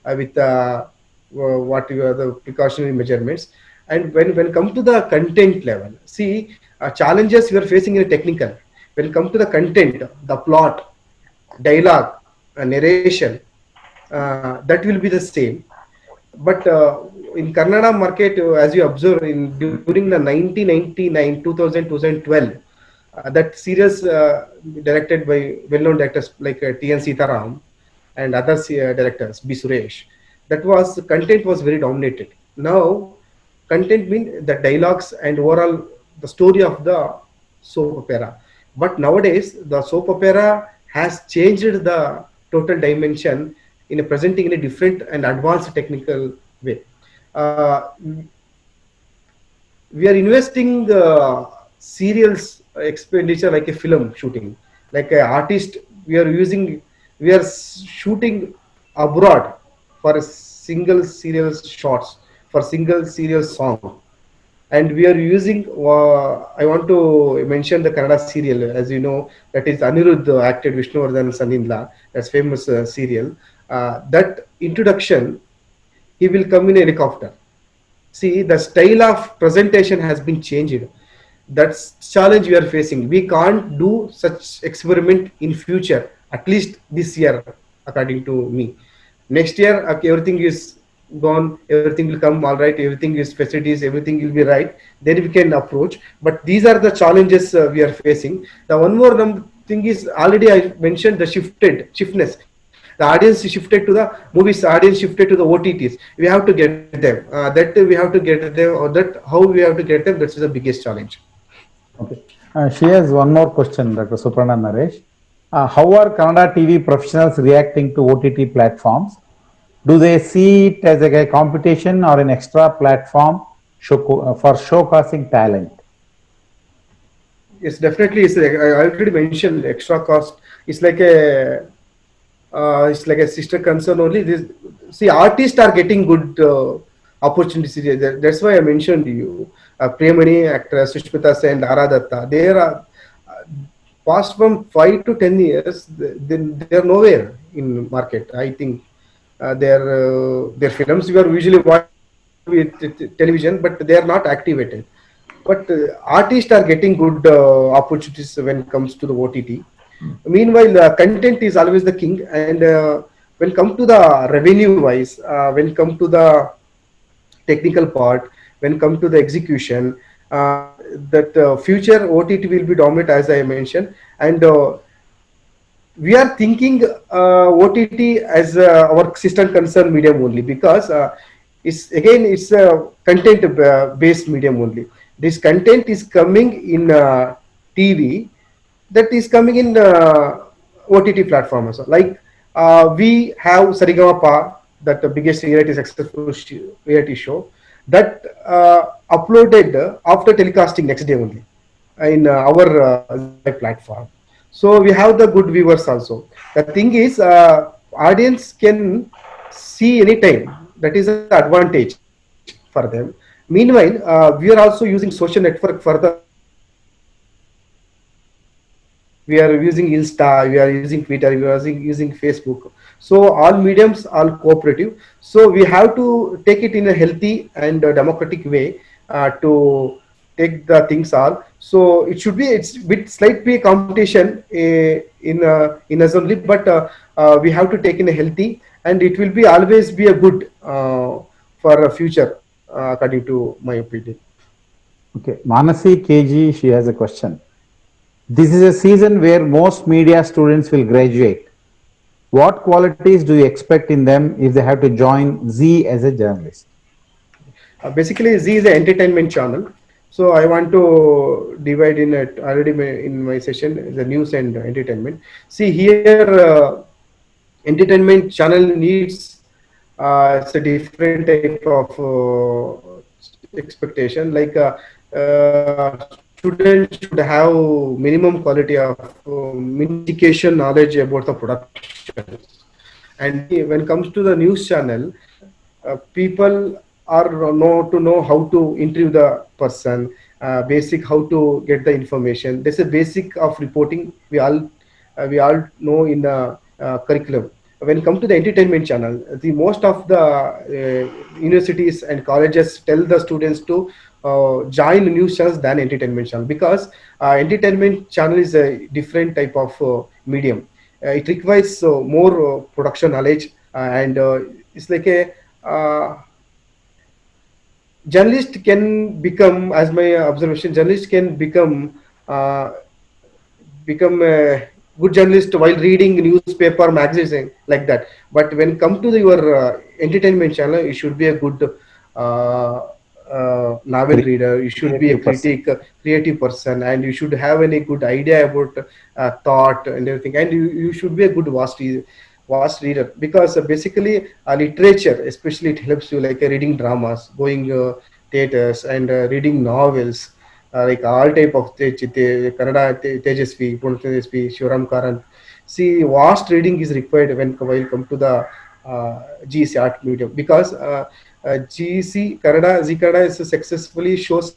Speaker 2: with what are the precautionary measurements. And when come to the content level, see, challenges we are facing in a technical. When it comes to the content, the plot, dialogue, narration, that will be the same. But in Kannada market, as you observe, during the 1999, 2000, 2012, that series directed by well-known directors like T.N. Sitaram and other directors, B. Suresh, that was content was very dominated. Now, content means the dialogues and overall the story of the soap opera. But nowadays, the soap opera has changed the total dimension in presenting in a different and advanced technical way. We are investing serials expenditure like a film shooting, like an artist. We are shooting abroad for a single serial shots, for single serial song. And we are using, I want to mention the Kannada serial, as you know, that is Anirudh acted Vishnuvardhan Son-in-law, that's famous serial. That introduction, he will come in a helicopter. See, the style of presentation has been changed. That's challenge we are facing. We can't do such experiment in future, at least this year, according to me. Next year, everything is gone, everything will come all right, everything is facilities, everything will be right, then we can approach. But these are the challenges we are facing. The one more thing is, already I mentioned the shiftness. The audience shifted to the movies, audience shifted to the OTTs. We have to get them. We have to get them, or that how we have to get them, that's the biggest challenge.
Speaker 1: Okay. She has one more question, Dr. Suparna Naresh. How are Kannada TV professionals reacting to OTT platforms? Do they see it as a competition or an extra platform for showcasing talent?
Speaker 2: Yes, definitely. I already mentioned extra cost. It's like a sister concern only. See, artists are getting good opportunities. That's why I mentioned you. Premani, actress Sushmita Sen, Dara Datta. They are past from 5 to 10 years. They are nowhere in market. I think their films we are usually watching with television, but they are not activated. but artists are getting good opportunities when it comes to the OTT. Meanwhile, content is always the king, and when come to the revenue wise, when come to the technical part, when come to the execution, that future OTT will be dominant, as I mentioned, and we are thinking OTT as our system concern medium only, because it's a content based medium only. This content is coming in TV, that is coming in OTT platform also. Like we have Sarigama, that the biggest reality successful reality show, that uploaded after telecasting next day only in our platform. So we have the good viewers also. The thing is, audience can see anytime. That is an advantage for them. Meanwhile, we are also using social network for the. We are using Insta, we are using Twitter, we are using Facebook. So all mediums are cooperative. So we have to take it in a healthy and democratic way to take the things all. So it should be, it's with slightly competition in assembly, but we have to take in a healthy, and it will be always be a good for a future, according to my opinion.
Speaker 1: Okay, Manasi KG, she has a question. This is a season where most media students will graduate. What qualities do you expect in them if they have to join Z as a journalist?
Speaker 2: Basically, Z is an entertainment channel. So I want to divide in it already in my session, the news and entertainment. See here, entertainment channel needs it's a different type of expectation. Like students should have minimum quality of education knowledge about the production. And when it comes to the news channel, people are know how to interview the person, basic how to get the information. There's a basic of reporting we all know in the curriculum. When it comes to the entertainment channel, the most of the universities and colleges tell the students to join news channels than entertainment channel, because entertainment channel is a different type of medium. It requires more production knowledge, and it's like a journalist can become, as my observation, journalist can uh, become a good journalist while reading newspaper magazine like that. But when come to your entertainment channel, you should be a good novel reader, you should be a
Speaker 1: Creative person.
Speaker 2: creative person, and you should have any good idea about thought and everything, and you should be a good vast reader, because basically literature especially, it helps you, like reading dramas, going theaters, and reading novels, like all type of Kannada, Tejasvi, Purna Tejasvi, Shivaram Karan. See, vast reading is required when while come to the GC art medium, because GC Kannada, Z Kannada is successfully shows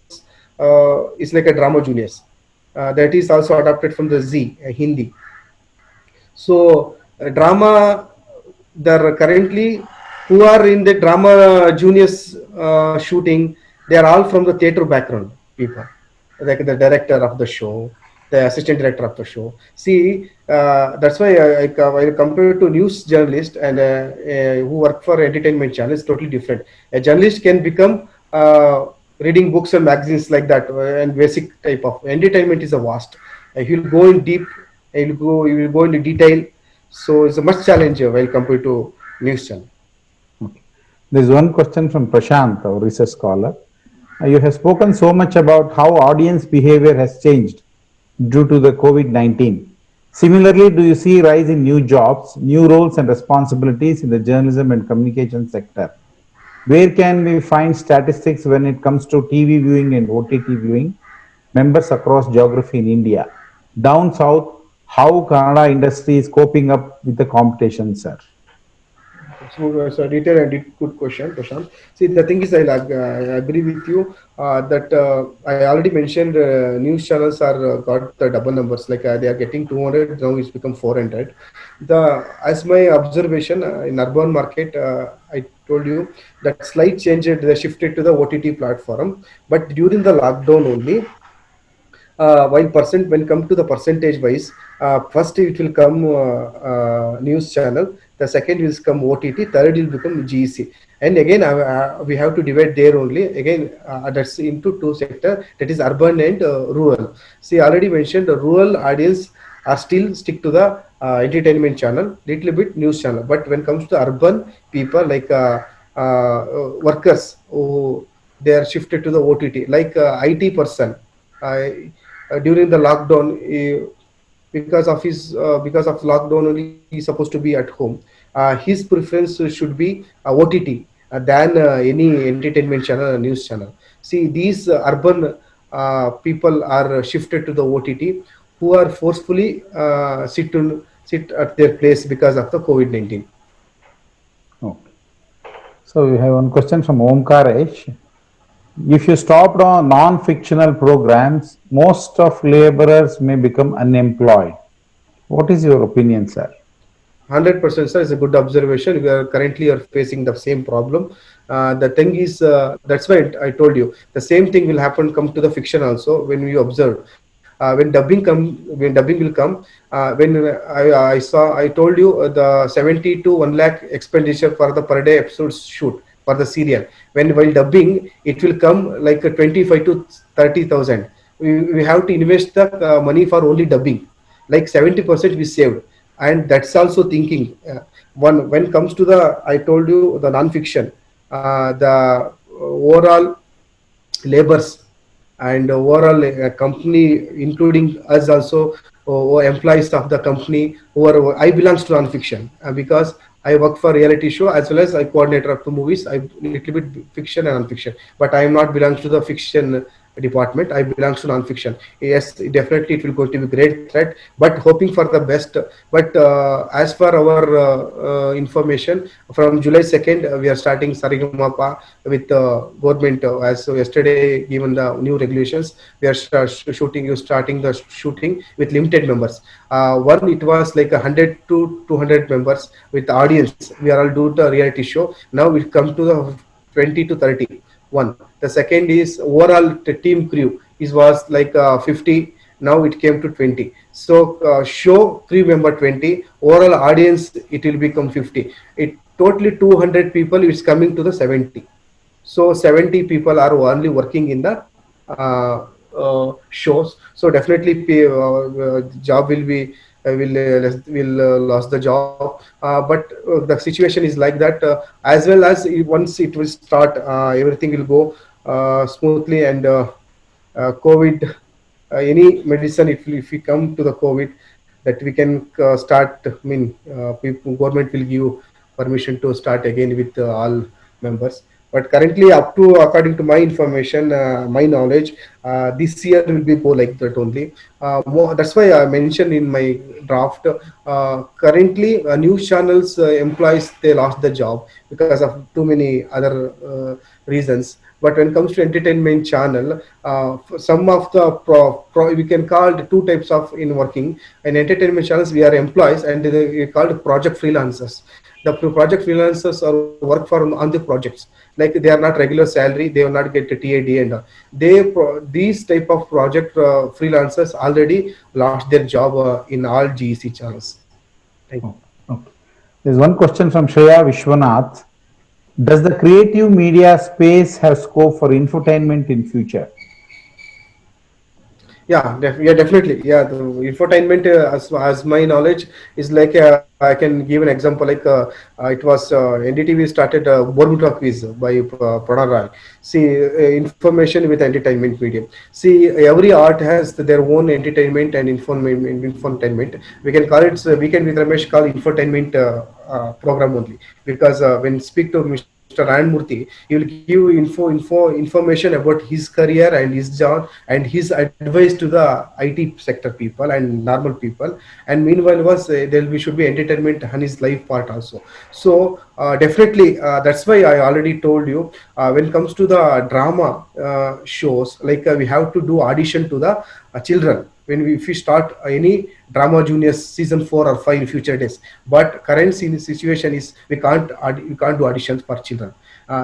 Speaker 2: is like a drama juniors. That is also adapted from the Z Hindi. So drama, there are currently who are in the drama juniors shooting, they are all from the theater background people, like the director of the show, the assistant director of the show. See, that's why I compared to news journalist and who work for entertainment channel is totally different. A journalist can become reading books and magazines like that, and basic type of entertainment is a vast. He'll go in deep, he will go into detail. So it's a much challenger while compared to news channel.
Speaker 1: Okay. There's one question from Prashant, our research scholar. You have spoken so much about how audience behavior has changed due to the COVID-19. Similarly, do you see rise in new jobs, new roles and responsibilities in the journalism and communication sector? Where can we find statistics when it comes to TV viewing and OTT viewing? Members across geography in India. Down south, how Kannada industry is coping up with the competition, sir?
Speaker 2: So detailed and good question, Prashant. See, the thing is, I agree with you that I already mentioned news channels are got the double numbers. Like they are getting 200, now it's become 400. As my observation in urban market, I told you that slight change they shifted to the OTT platform, but during the lockdown only, while percent when come to the percentage wise, first it will come news channel, the second will come OTT, third will become GEC, and again we have to divide there only again, that's into two sector, that is urban and rural. See, already mentioned the rural audience are still stick to the entertainment channel, little bit news channel, but when comes to urban people like workers who they are shifted to the OTT, like IT person, during the lockdown, because of lockdown only he's supposed to be at home. His preference should be OTT than any entertainment channel or news channel. See, these urban people are shifted to the OTT, who are forcefully sit at their place because of the COVID-19.
Speaker 1: Okay. So we have one question from Omkaresh. If you stopped on non-fictional programs, most of laborers may become unemployed. What is your opinion, sir?
Speaker 2: 100%, sir, is a good observation. We are currently are facing the same problem. The thing is, that's why I told you the same thing will happen. Come to the fiction also when we observe. When dubbing will come. I told you the 70 to 1 lakh expenditure for the per day episodes shoot for the serial. While dubbing, it will come like a 25 to 30,000. We have to invest the money for only dubbing. Like 70% we saved, and that's also thinking. One when comes to the, I told you the non-fiction, the overall labors and overall company, including us also, employees of the company who are, I belongs to non-fiction because I work for reality show as well as I coordinator of the movies. I little bit fiction and non-fiction, but I am not belongs to the fiction department. I belongs to non-fiction. Yes, definitely it will going to be great threat, but hoping for the best. But as for our information, from July 2nd, we are starting Saregama with government. As so yesterday, given the new regulations, we are starting the shooting with limited members. One, it was like 100 to 200 members with audience. We are all do the reality show. Now we come to the 20 to 30. One. The second is overall the team crew. It was like 50. Now it came to 20. So show crew member 20. Overall audience it will become 50. It totally 200 people is coming to the 70. So 70 people are only working in the shows. So definitely job will be will lost the job. But the situation is like that. As well as once it will start, everything will go smoothly, and COVID, any medicine, if we come to the COVID, that we can start. I mean, people, government will give permission to start again with all members. But currently, up to according to my information, my knowledge, this year will be go like that only. That's why I mentioned in my draft. Currently, news channels employees, they lost the job because of too many other reasons. But when it comes to entertainment channel, some of the we can call it two types of in working. In entertainment channels, we are employees, and we called project freelancers. The project freelancers are work for on the projects, like they are not regular salary, they will not get a TAD, and these type of project freelancers already lost their job in all GEC channels. Thank you.
Speaker 1: Okay. There's one question from Shreya Vishwanath. Does the creative media space have scope for infotainment in future?
Speaker 2: Yeah, definitely. Yeah, the infotainment, as my knowledge is like, I can give an example. Like it was NDTV started Bormutra quiz by Pranay Rai. See, information with entertainment medium. See, every art has their own entertainment and infotainment. We can call it Weekend with Ramesh call infotainment program only, because when speak to Mr. Mr. Murthy. He will give information about his career and his job and his advice to the IT sector people and normal people. And meanwhile, there should be entertainment and his life part also. So definitely, that's why I already told you. When it comes to the drama shows, like we have to do audition to the children if we start any drama juniors season 4 or 5 in future days. But current situation is we can't do auditions for children.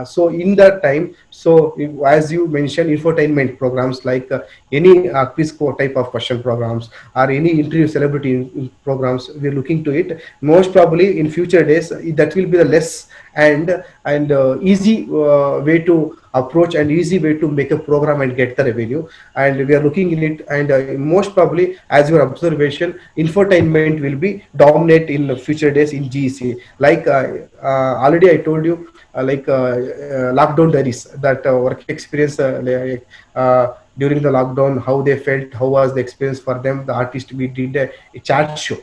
Speaker 2: So in that time, so as you mentioned, infotainment programs like any quiz type of question programs or any interview celebrity programs, we're looking to it. Most probably in future days, that will be the less and easy way to approach and easy way to make a program and get the revenue. And we are looking in it, and most probably, as your observation, infotainment will be dominate in the future days in GEC. Like already I told you, lockdown diaries, that work experience during the lockdown, how they felt, how was the experience for them. The artist, we did a chat show.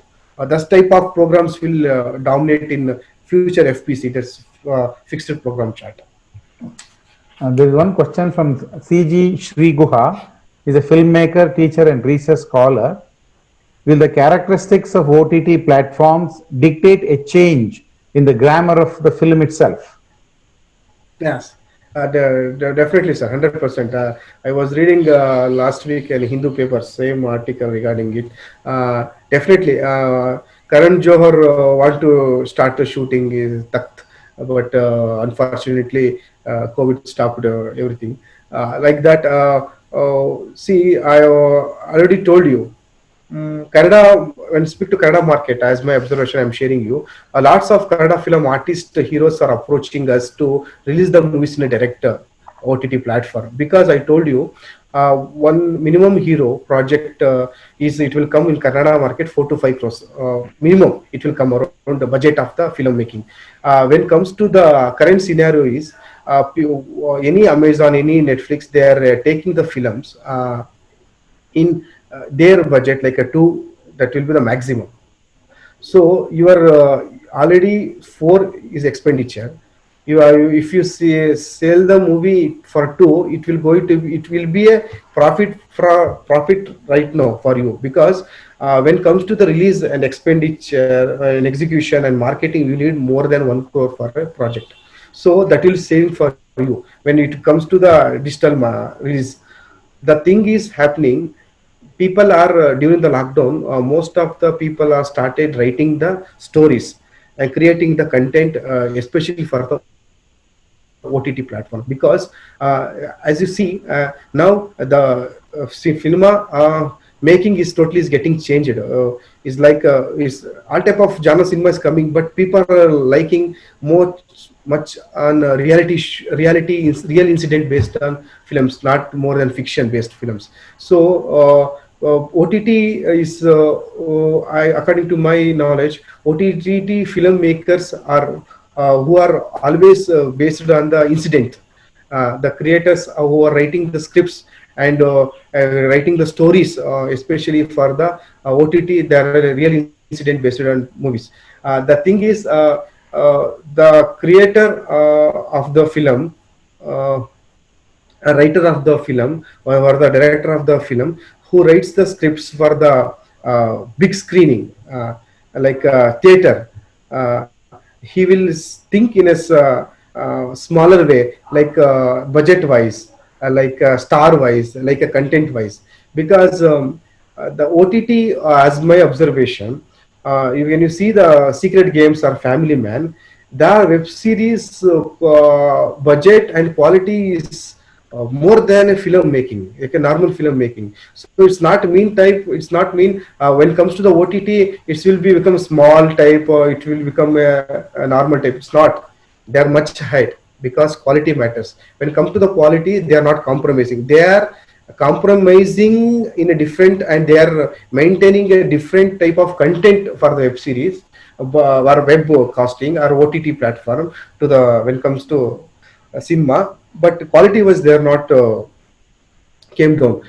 Speaker 2: This type of programs will dominate in future FPC, that's fixed program chat.
Speaker 1: There is one question from CG Sri Guha. He's a filmmaker, teacher, and research scholar. Will the characteristics of OTT platforms dictate a change in the grammar of the film itself?
Speaker 2: Yes, definitely, sir, 100%. I was reading last week in Hindu paper, same article regarding it. Definitely, Karan Johar want to start the shooting is Takht, but unfortunately, COVID stopped everything. Like that, see, I already told you. Canada, when speak to Canada market, as my observation, I'm sharing you. Lots of Canada film artist heroes are approaching us to release the movies in a direct OTT platform, because I told you one minimum hero project is it will come in Canada market 4 to 5 crores minimum. It will come around the budget of the filmmaking. When it comes to the current scenario is any Amazon, any Netflix, they are taking the films in their budget like a 2, that will be the maximum. So you are already 4 is expenditure. You are, if you sell the movie for 2, it will be a profit right now for you, because when it comes to the release and expenditure and execution and marketing, you need more than 1 crore for a project. So that will save for you. When it comes to the digital release, the thing is happening. People are during the lockdown, most of the people are started writing the stories and creating the content, especially for the OTT platform, because as you see now the cinema making is totally getting changed. Is like is all type of genre cinema is coming, but people are liking much on real incident based on films, not more than fiction based films. So OTT is, according to my knowledge, OTT filmmakers are who are always based on the incident. The creators who are writing the scripts and writing the stories, especially for the OTT, they are real incident based on movies. The thing is, the creator of the film, a writer of the film, or the director of the film, who writes the scripts for the big screening, like theater, he will think in a smaller way, like budget wise, like star wise, like a content wise, because the OTT, as my observation, when you see the Secret Games or Family Man, the web series budget and quality is more than a film making, like a normal film making. So it's not mean type. It's not mean when it comes to the OTT, it will become a small type, or it will become a normal type. It's not. They are much high, because quality matters. When it comes to the quality, they are not compromising. They are compromising in a different, and they are maintaining a different type of content for the web series, or web casting, or OTT platform to the when it comes to cinema. But quality was there, not came down.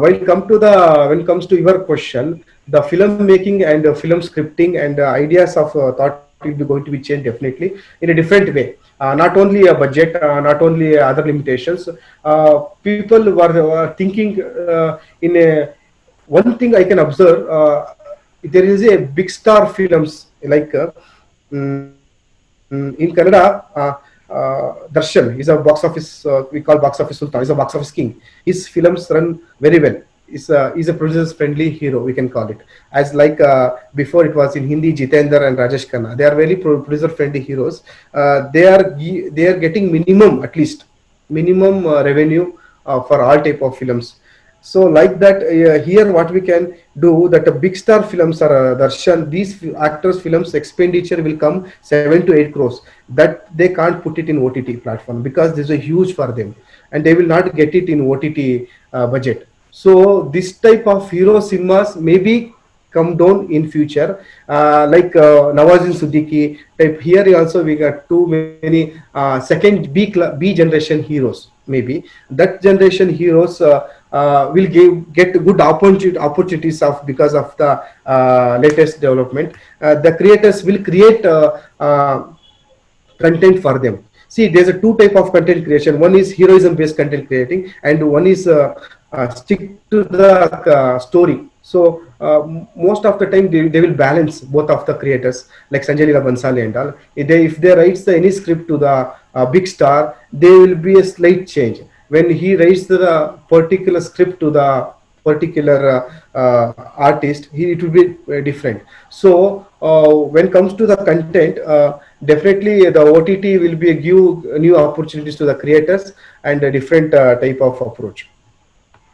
Speaker 2: When it comes to your question, the film making and film scripting and ideas of thought will be going to be changed definitely in a different way. Not only a budget, not only other limitations. People were thinking in a one thing I can observe. There is a big star films like in Canada. Darshan is a box office. We call box office sultan. Is a box office king. His films run very well. Is a producer friendly hero, we can call it, as like before it was in Hindi, Jitendra and Rajesh Khanna. They are very producer friendly heroes. They are getting minimum, at least minimum revenue for all type of films. So like that, here what we can do, that a big star films are Darshan, these actors films expenditure will come 7 to 8 crores, that they can't put it in OTT platform because there's a huge for them, and they will not get it in OTT budget. So this type of hero cinemas maybe come down in future, like Nawazuddin Siddiqui type. Here also we got too many second B generation heroes. Maybe that generation heroes will get good opportunities of because of the latest development. The creators will create content for them. See, there's a two type of content creation. One is heroism based content creating, and one is stick to the story. So most of the time they will balance both of the creators, like Sanjay Leela Bhansali and all. If they writes any script to the big star, there will be a slight change. When he writes the particular script to the particular artist, it will be different. So when it comes to the content, definitely the OTT will be give new opportunities to the creators and a different type of approach.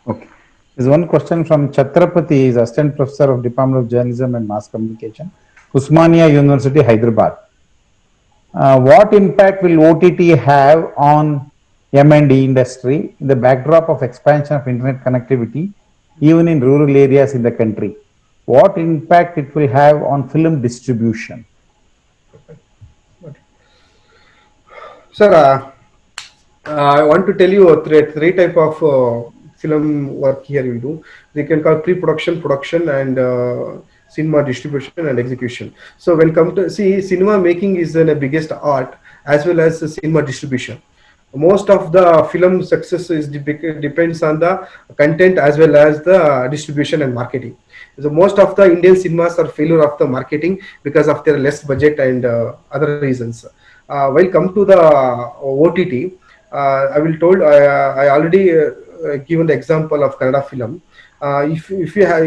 Speaker 1: Okay. There's one question from Chhatrapati, is Assistant Professor of Department of Journalism and Mass Communication, Usmania University, Hyderabad. What impact will OTT have on M&E industry in the backdrop of expansion of internet connectivity, even in rural areas in the country? What impact it will have on film distribution?
Speaker 2: Sir, I want to tell you three type of film work here we do. They can call pre-production, production, and cinema distribution and execution. So when come to see, cinema making is the biggest art as well as the cinema distribution. Most of the film success is depends on the content as well as the distribution and marketing. So most of the Indian cinemas are failure of the marketing because of their less budget and other reasons. While come to the OTT, I will told I already given the example of Kannada film. If you have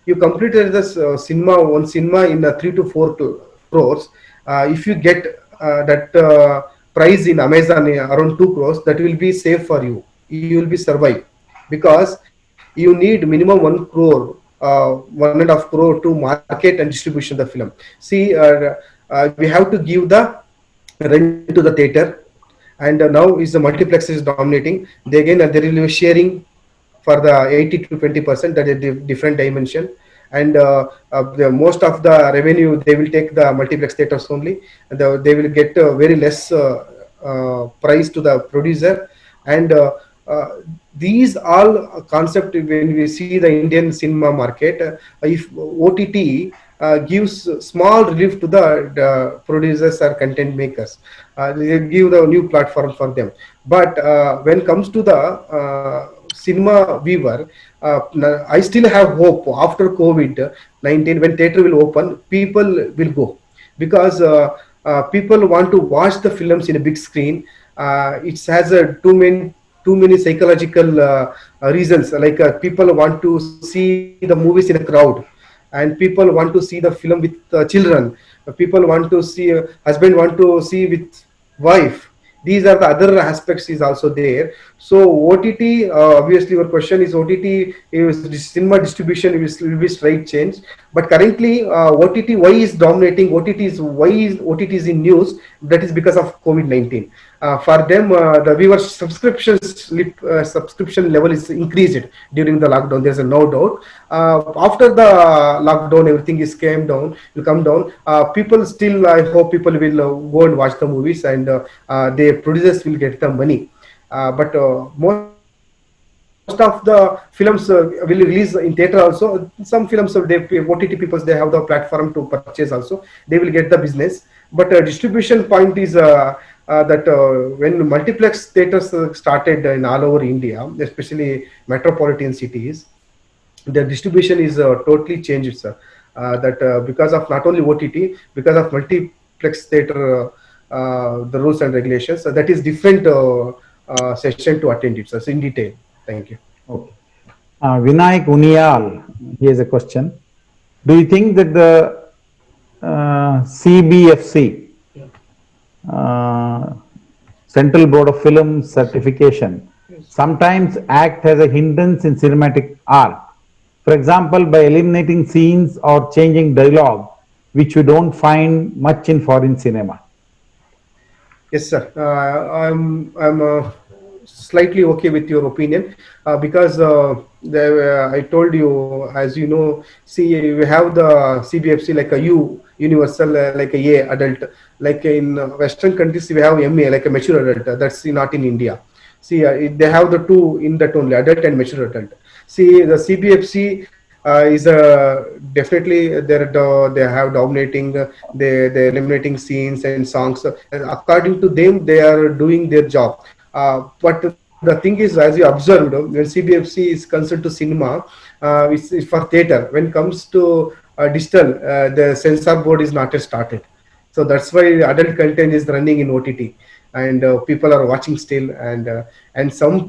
Speaker 2: you completed this one cinema in 3 to 4 crores, if you get that price in Amazon around 2 crores, that will be safe for you. You will be survive because you need minimum 1 crore, 1.5 crore to market and distribution the film. See, we have to give the rent to the theater, and now is the multiplex is dominating. They again there will be sharing for the 80 to 20%, that is different dimension, and most of the revenue they will take the multiplex theaters only, and they will get very less price to the producer, and these all concept when we see the Indian cinema market, if OTT gives small relief to the producers or content makers, they give the new platform for them. But when it comes to the cinema viewer, I still have hope after COVID-19, when theater will open, people will go, because people want to watch the films in a big screen. It has too many psychological reasons, like people want to see the movies in a crowd, and people want to see the film with children, people want to see husband want to see with wife. These are the other aspects is also there. So OTT, obviously your question is OTT is cinema distribution will be straight change. But currently OTT, why is dominating? Why is OTT is in news? That is because of COVID-19. For them, the viewer subscription level is increased during the lockdown. There's no doubt. After the lockdown, everything is came down, will come down. People still, I hope people will go and watch the movies, and the producers will get the money. But most most of the films will release in theater also. Some films of OTT people, they have the platform to purchase also. They will get the business. But distribution point is that when multiplex theaters started in all over India, especially metropolitan cities, the distribution is totally changed, sir. That because of not only OTT, because of multiplex theater, the rules and regulations, that is different session to attend it, sir. So in detail. Thank you.
Speaker 1: Okay. Vinayak Uniyal, he has a question. Do you think that the CBFC, Central Board of Film Certification, sometimes act as a hindrance in cinematic art? For example, by eliminating scenes or changing dialogue, which we don't find much in foreign cinema.
Speaker 2: Yes, sir. I'm slightly okay with your opinion because I told you, as you know, see, we have the CBFC like a U, universal, like a adult. Like in Western countries, we have MA, like a mature adult. That's not in India. See, they have the two in that only, adult and mature adult. See, the CBFC is definitely they have dominating, they eliminating scenes and songs. According to them, they are doing their job. But the thing is, as you observed, when CBFC is concerned to cinema, it's for theater. When it comes to digital, the censor board is not yet started. So that's why adult content is running in OTT, and people are watching still. And some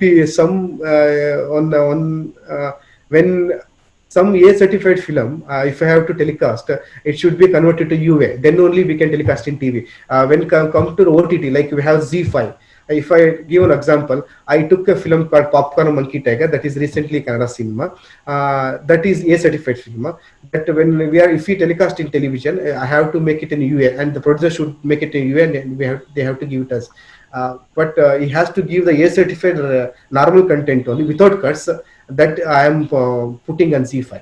Speaker 2: when some A certified film, if I have to telecast, it should be converted to UA. Then only we can telecast in TV. When come to the OTT, like we have ZEE5. If I give an example, I took a film called Popcorn Monkey Tiger that is recently Kannada cinema. That is A certified film. That if we telecast in television, I have to make it in UA, and the producer should make it in UA, and they have to give it us. But he has to give the A certified normal content only without cuts. That I am putting on ZEE5.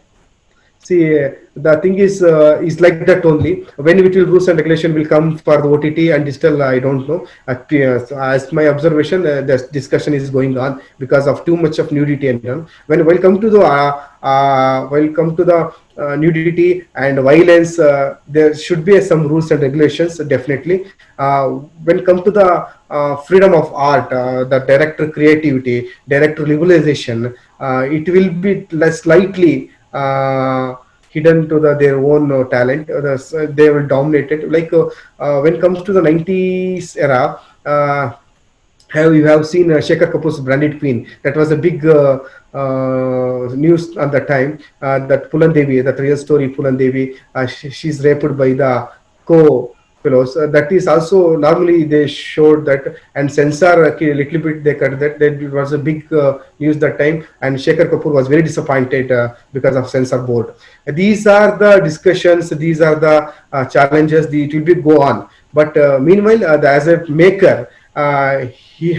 Speaker 2: See, the thing is like that only. When it will rules and regulation will come for the OTT and digital, I don't know. As my observation, the discussion is going on because of too much of nudity and when welcome to the nudity and violence, there should be some rules and regulations definitely. When come to the freedom of art, the director creativity, director liberalization, it will be slightly hidden to their own talent. They will dominate it. Like when it comes to the 90s era, you have seen Shekhar Kapoor's Branded Queen. That was a big news at the time. That Pulan Devi, that real story Pulan Devi, she's raped by the co-fellows. That is also normally they showed that, and censor a little bit they cut that. That was a big news that time, and Shekhar Kapoor was very disappointed because of censor board. These are the discussions. These are the challenges. It will be go on. But meanwhile, as a maker, he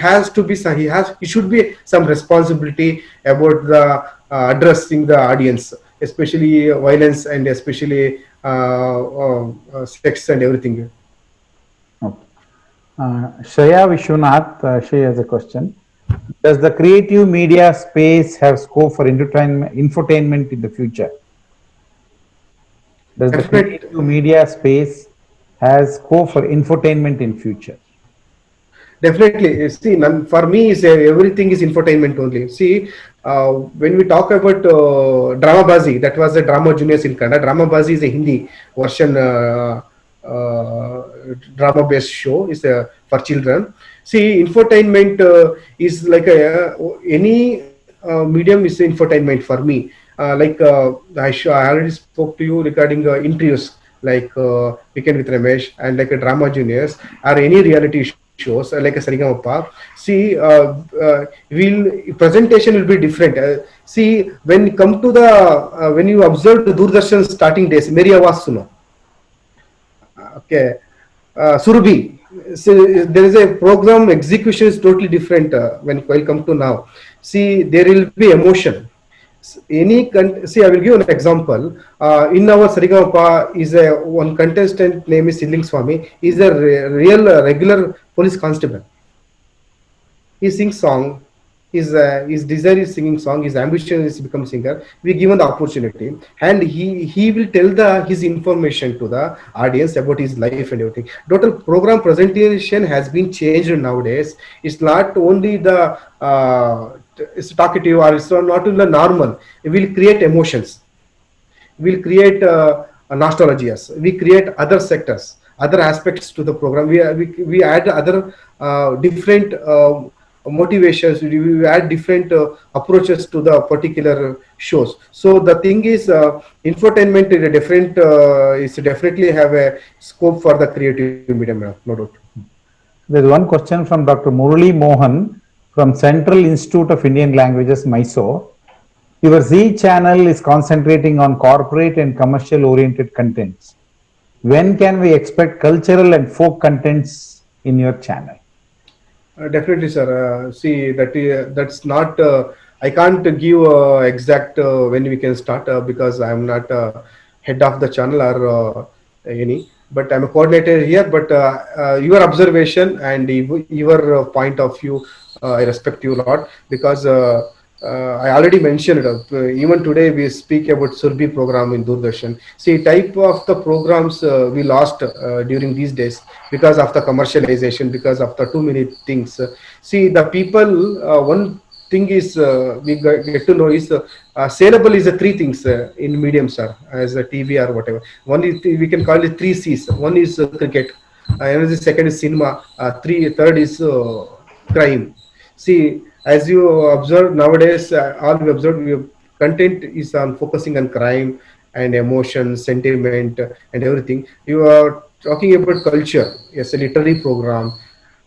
Speaker 2: should be some responsibility about the addressing the audience, especially violence and especially sex and everything.
Speaker 1: Okay. Shreya Vishwanath, she has a question. Does the creative media space have scope for infotainment in the future? Does the creative media space has scope for infotainment in future?
Speaker 2: Definitely. See, for me, everything is infotainment only. See, when we talk about Drama Bazi, that was a Drama Juniors in Kannada. Drama Bazi is a Hindi version drama-based show. Is for children. See, infotainment is like any medium is infotainment for me. I already spoke to you regarding interviews like Weekend with Ramesh and like a Drama Juniors or any reality shows like a Saregama. See, presentation will be different. See, when you come to the when you observe the Doordarshan starting days, Meri Awaaz Suno. Okay, Surabhi. So there is a program execution is totally different when come to now. See, there will be emotion. See, I will give an example. In our Saregama is one contestant name is Sidling Swami. He's a real regular police constable. He sings song, his desire is singing song, his ambition is to become singer. We given the opportunity, and he will tell the his information to the audience about his life and everything. Total program presentation has been changed nowadays. It's not only the it's talkative, or it's not only the normal. It will create emotions, we'll create nostalgias, we create other sectors, other aspects to the program. We add other different motivations, we add different approaches to the particular shows. So the thing is, infotainment is a different, is definitely have a scope for the creative medium, no doubt.
Speaker 1: There's one question from Dr. Murali Mohan from Central Institute of Indian Languages, Mysore. Your Z channel is concentrating on corporate and commercial oriented contents. When can we expect cultural and folk contents in your channel?
Speaker 2: Definitely, sir. See, that's not. I can't give exact when we can start because I'm not head of the channel or any. But I'm a coordinator here. But your observation and your point of view, I respect you a lot because I already mentioned it. Even today we speak about Surbi program in Doordarshan. See, type of the programs we lost during these days because of the commercialization, because of the too many things. See, the people, one thing is we get to know is saleable is the three things in medium, sir, as a TV or whatever. One is, we can call it three C's. One is cricket, another second is cinema, third is crime. See, as you observe nowadays, all we observe, content is on focusing on crime and emotion, sentiment, and everything. You are talking about culture. Yes, a literary program,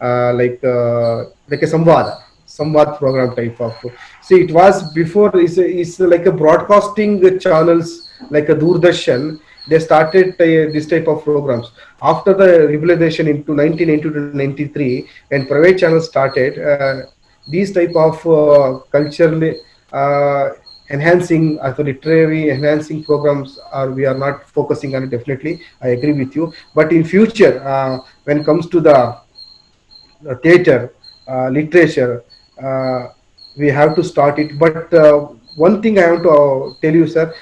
Speaker 2: like a samvad program type of. See, it was before. Is like a broadcasting channels like a Doordarshan. They started this type of programs after the revolution into 1992 to 93, when private channels started. These type of culturally enhancing, literary enhancing programs are, we are not focusing on it. Definitely, I agree with you. But in future, when it comes to the theater, literature, we have to start it. But one thing I want to tell you, sir,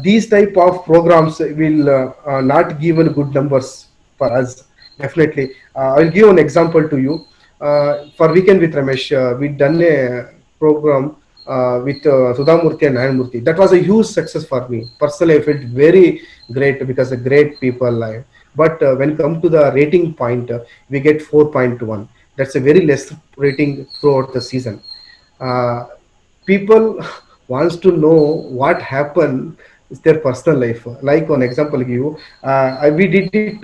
Speaker 2: these type of programs will not give good numbers for us. Definitely, I'll give an example to you. For Weekend with Ramesh, we done a program with Sudha Murthy and Nayan Murthy. That was a huge success for me. Personally, I felt very great because of great people. But when come to the rating point, we get 4.1. That's a very less rating throughout the season. People wants to know what happened is their personal life. Like one example, give you, we did it.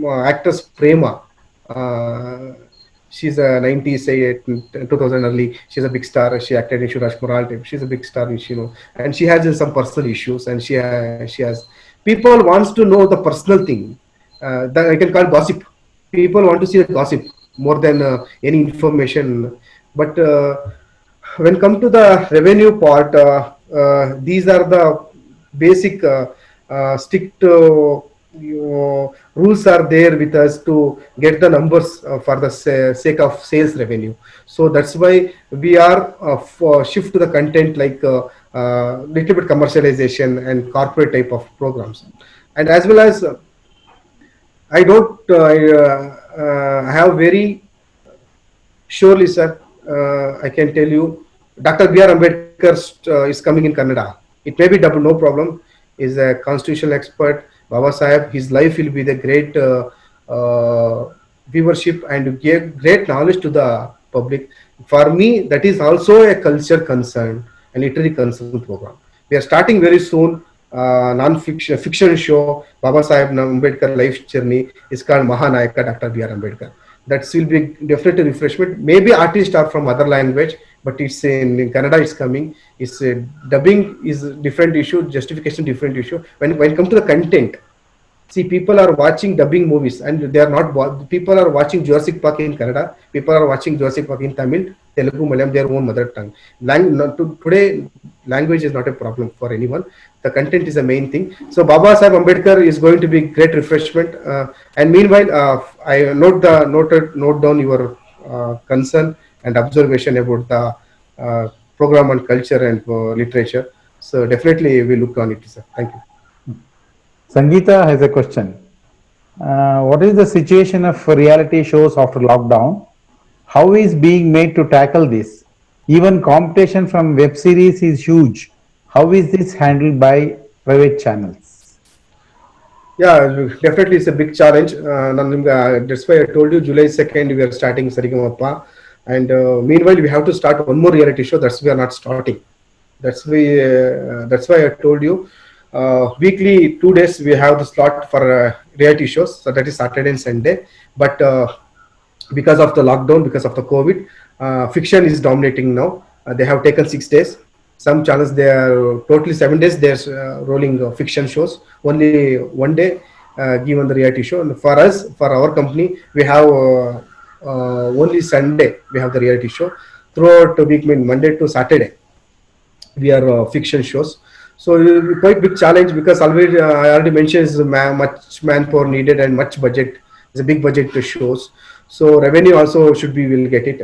Speaker 2: Actress Prema. She's a 90s, say 2000 early. She's a big star. She acted in Shuraj Moral. She's a big star, and she has some personal issues, and she has people wants to know the personal thing. That I can call gossip. People want to see the gossip more than any information. But when come to the revenue part, these are the basic strict rules are there with us to get the numbers for the sake of sales revenue. So that's why we are shift to the content like little bit commercialization and corporate type of programs. And as well as I don't have very surely, sir, I can tell you, Dr. B.R. Ambedkar is coming in Kannada. It may be double, no problem. Is a constitutional expert. Baba Sahib, his life will be the great viewership and give great knowledge to the public. For me, that is also a culture concern, a literary concern program. We are starting very soon. Non-fiction fiction show, Baba Sahib Ambedkar life journey is called Mahanayaka Dr. B.R. Ambedkar. That will be definitely refreshment. Maybe artists are from other language, but it's in Kannada is coming. It's dubbing is different issue, justification different issue. When it comes to the content, see, people are watching dubbing movies and they are not. People are watching Jurassic Park in Kannada. People are watching Jurassic Park in Tamil, Telugu, Malayalam, their own mother tongue. Today, language is not a problem for anyone. The content is the main thing. So Baba Sahib Ambedkar is going to be great refreshment. And meanwhile, I note down your concern and observation about the program on culture and literature. So definitely we look on it, sir. Thank you.
Speaker 1: Sangeeta has a question. What is the situation of reality shows after lockdown? How is being made to tackle this? Even competition from web series is huge. How is this handled by private channels?
Speaker 2: Yeah, definitely it's a big challenge. That's why I told you July 2nd we are starting Sarigamappa, and meanwhile we have to start one more reality show. That's we are not starting. That's why I told you weekly 2 days we have the slot for reality shows. So that is Saturday and Sunday. But because of the lockdown, because of the COVID, fiction is dominating now. They have taken 6 days. Some channels they are totally 7 days. They're rolling fiction shows. Only one day given the reality show. And for us, for our company, we have only Sunday. We have the reality show throughout the week, mean Monday to Saturday. We are fiction shows. So it will be quite big challenge because already I already mentioned is much manpower needed and much budget. It's a big budget to shows. So revenue also should be will get it.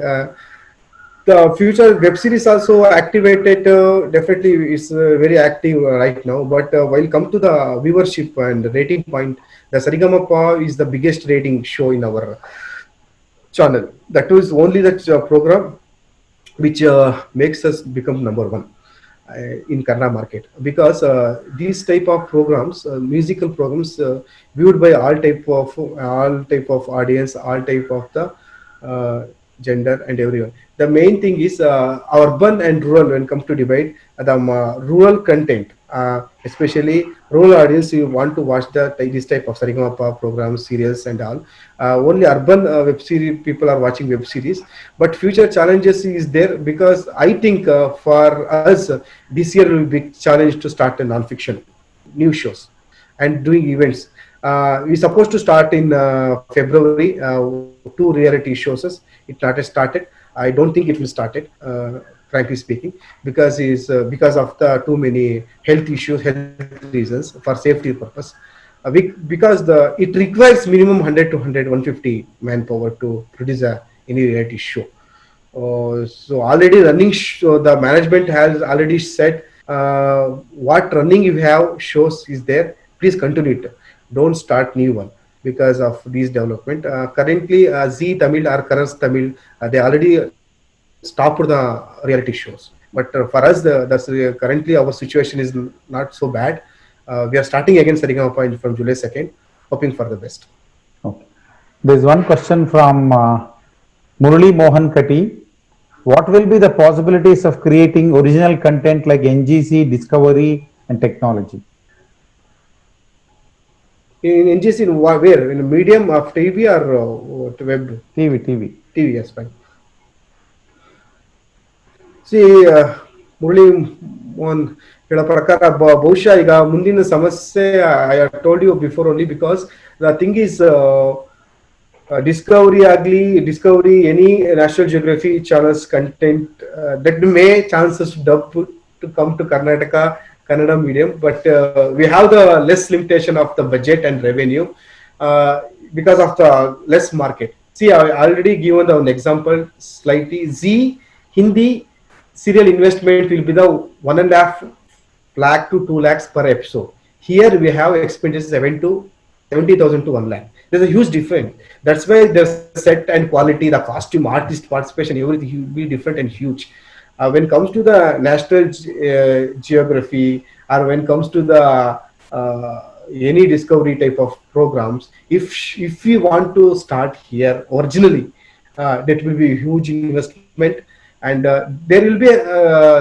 Speaker 2: The future web series also activated. Definitely is very active right now. But while come to the viewership and rating point, the Sarigamappa is the biggest rating show in our channel. That was only that program which makes us become number one in Kannada market, because these type of programs, musical programs, viewed by all type of audience, all type of the gender and everyone. The main thing is urban and rural. When come to divide, the rural content, especially rural audience, you want to watch this type of Sarimapa programs, serials, and all. Only urban web series people are watching web series. But future challenges is there, because I think for us this year will be challenge to start a non-fiction new shows and doing events. We're supposed to start in February, two reality shows. It not started. I don't think it will start it, frankly speaking, because of the too many health issues, health reasons, for safety purpose. Because it requires minimum 100 to 150 manpower to produce any reality show. So already running show, the management has already said what running you have shows is there. Please continue it. Don't start new one because of these development. Currently, Z Tamil or Colors Tamil, they already stopped the reality shows. But for us, currently our situation is not so bad. We are starting again Sarimapa from July 2nd, hoping for the best.
Speaker 1: Okay. There's one question from Murali Mohan Kati. What will be the possibilities of creating original content like NGC, Discovery, and technology?
Speaker 2: In NGC, where? In a medium of TV or web?
Speaker 1: TV.
Speaker 2: TV, yes, fine. See, Murali Mohan ಹೇಳೋ ಪ್ರಕಾರ ಬಹುಶಃ ಈಗ ಮುಂದಿನ ಸಮಸ್ಯೆ I told you before only, because the thing is Discovery any National Geography channels content that may chances dub to come to Karnataka Kannada medium, but we have the less limitation of the budget and revenue because of the less market. See, I already given an example slightly. Z Hindi serial investment will be the 1.5 lakh to 2 lakhs per episode. Here we have expenses 70,000 to 1 lakh. There's a huge difference. That's why the set and quality, the costume, artist participation, everything will be different and huge. When it comes to the national geography, or when it comes to the any discovery type of programs, if we want to start here originally, that will be a huge investment, and there will be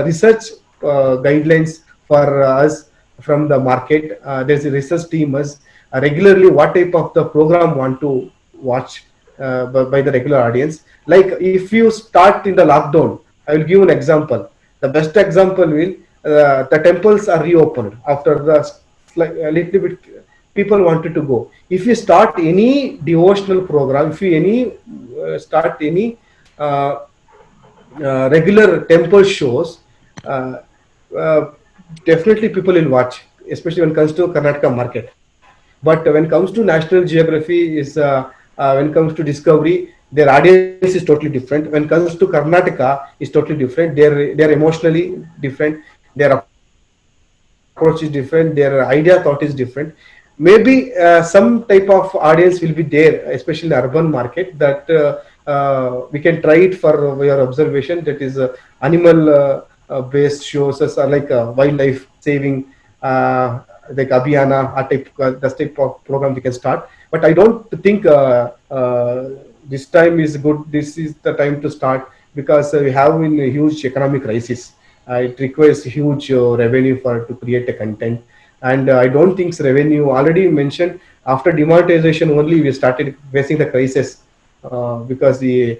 Speaker 2: research guidelines for us from the market. There's a research team as regularly what type of the program want to watch by the regular audience. Like if you start in the lockdown, I will give an example. The best example will the temples are reopened after a little bit people wanted to go. If you start any devotional program, if you start any regular temple shows, definitely people will watch, especially when it comes to Karnataka market. But when it comes to national geography, when it comes to discovery, their audience is totally different. When it comes to Karnataka, is totally different. They're emotionally different. Their approach is different. Their idea thought is different. Maybe some type of audience will be there, especially in the urban market. That we can try it for your observation. That is animal based shows, as like wildlife saving, like Abhiyana, that type of program we can start. But I don't think this time is good. This is the time to start because we have in a huge economic crisis. It requires huge revenue for to create a content, and I don't think revenue already mentioned after demonetization only we started facing the crisis because the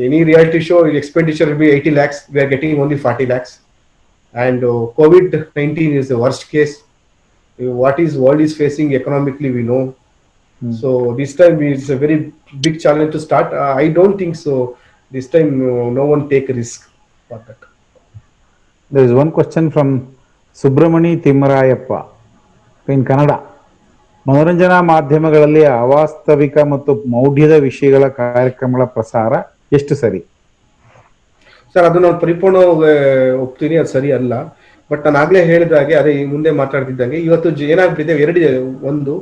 Speaker 2: any reality show expenditure will be 80 lakhs. We are getting only 40 lakhs, and COVID-19 is the worst case. What is world is facing economically, we know. So this time it's a very big challenge to start. I don't think so. This time no one take a risk for that.
Speaker 1: There is one question from Subramani Timmarayappa in Kannada. ಮನೋರಂಜನಾ ಮಾಧ್ಯಮಗಳಲ್ಲಿ ಅವಾಸ್ತವಿಕ ಮತ್ತು ಮೌಢ್ಯದ ವಿಷಯಗಳ ಕಾರ್ಯಕ್ರಮಗಳ ಪ್ರಸಾರ ಎಷ್ಟು ಸರಿ?
Speaker 2: Sir, ಅದು ನಾನು ಪರಿಪೂರ್ಣವಾಗಿ ಒಪ್ತೀನಿ, ಅದು ಸರಿ ಅಲ್ಲ. ಬಟ್ ನಾನು ಆಗ್ಲೇ ಹೇಳಿದಾಗೆ, ಅದೇ ಮುಂದೆ ಮಾತಾಡ್ತಿದ್ದಂಗೆ, ಇವತ್ತು ಏನಾಗ್ಬಿಟ್ಟಿದೆ, ಎರಡಿದೆ. ಒಂದು,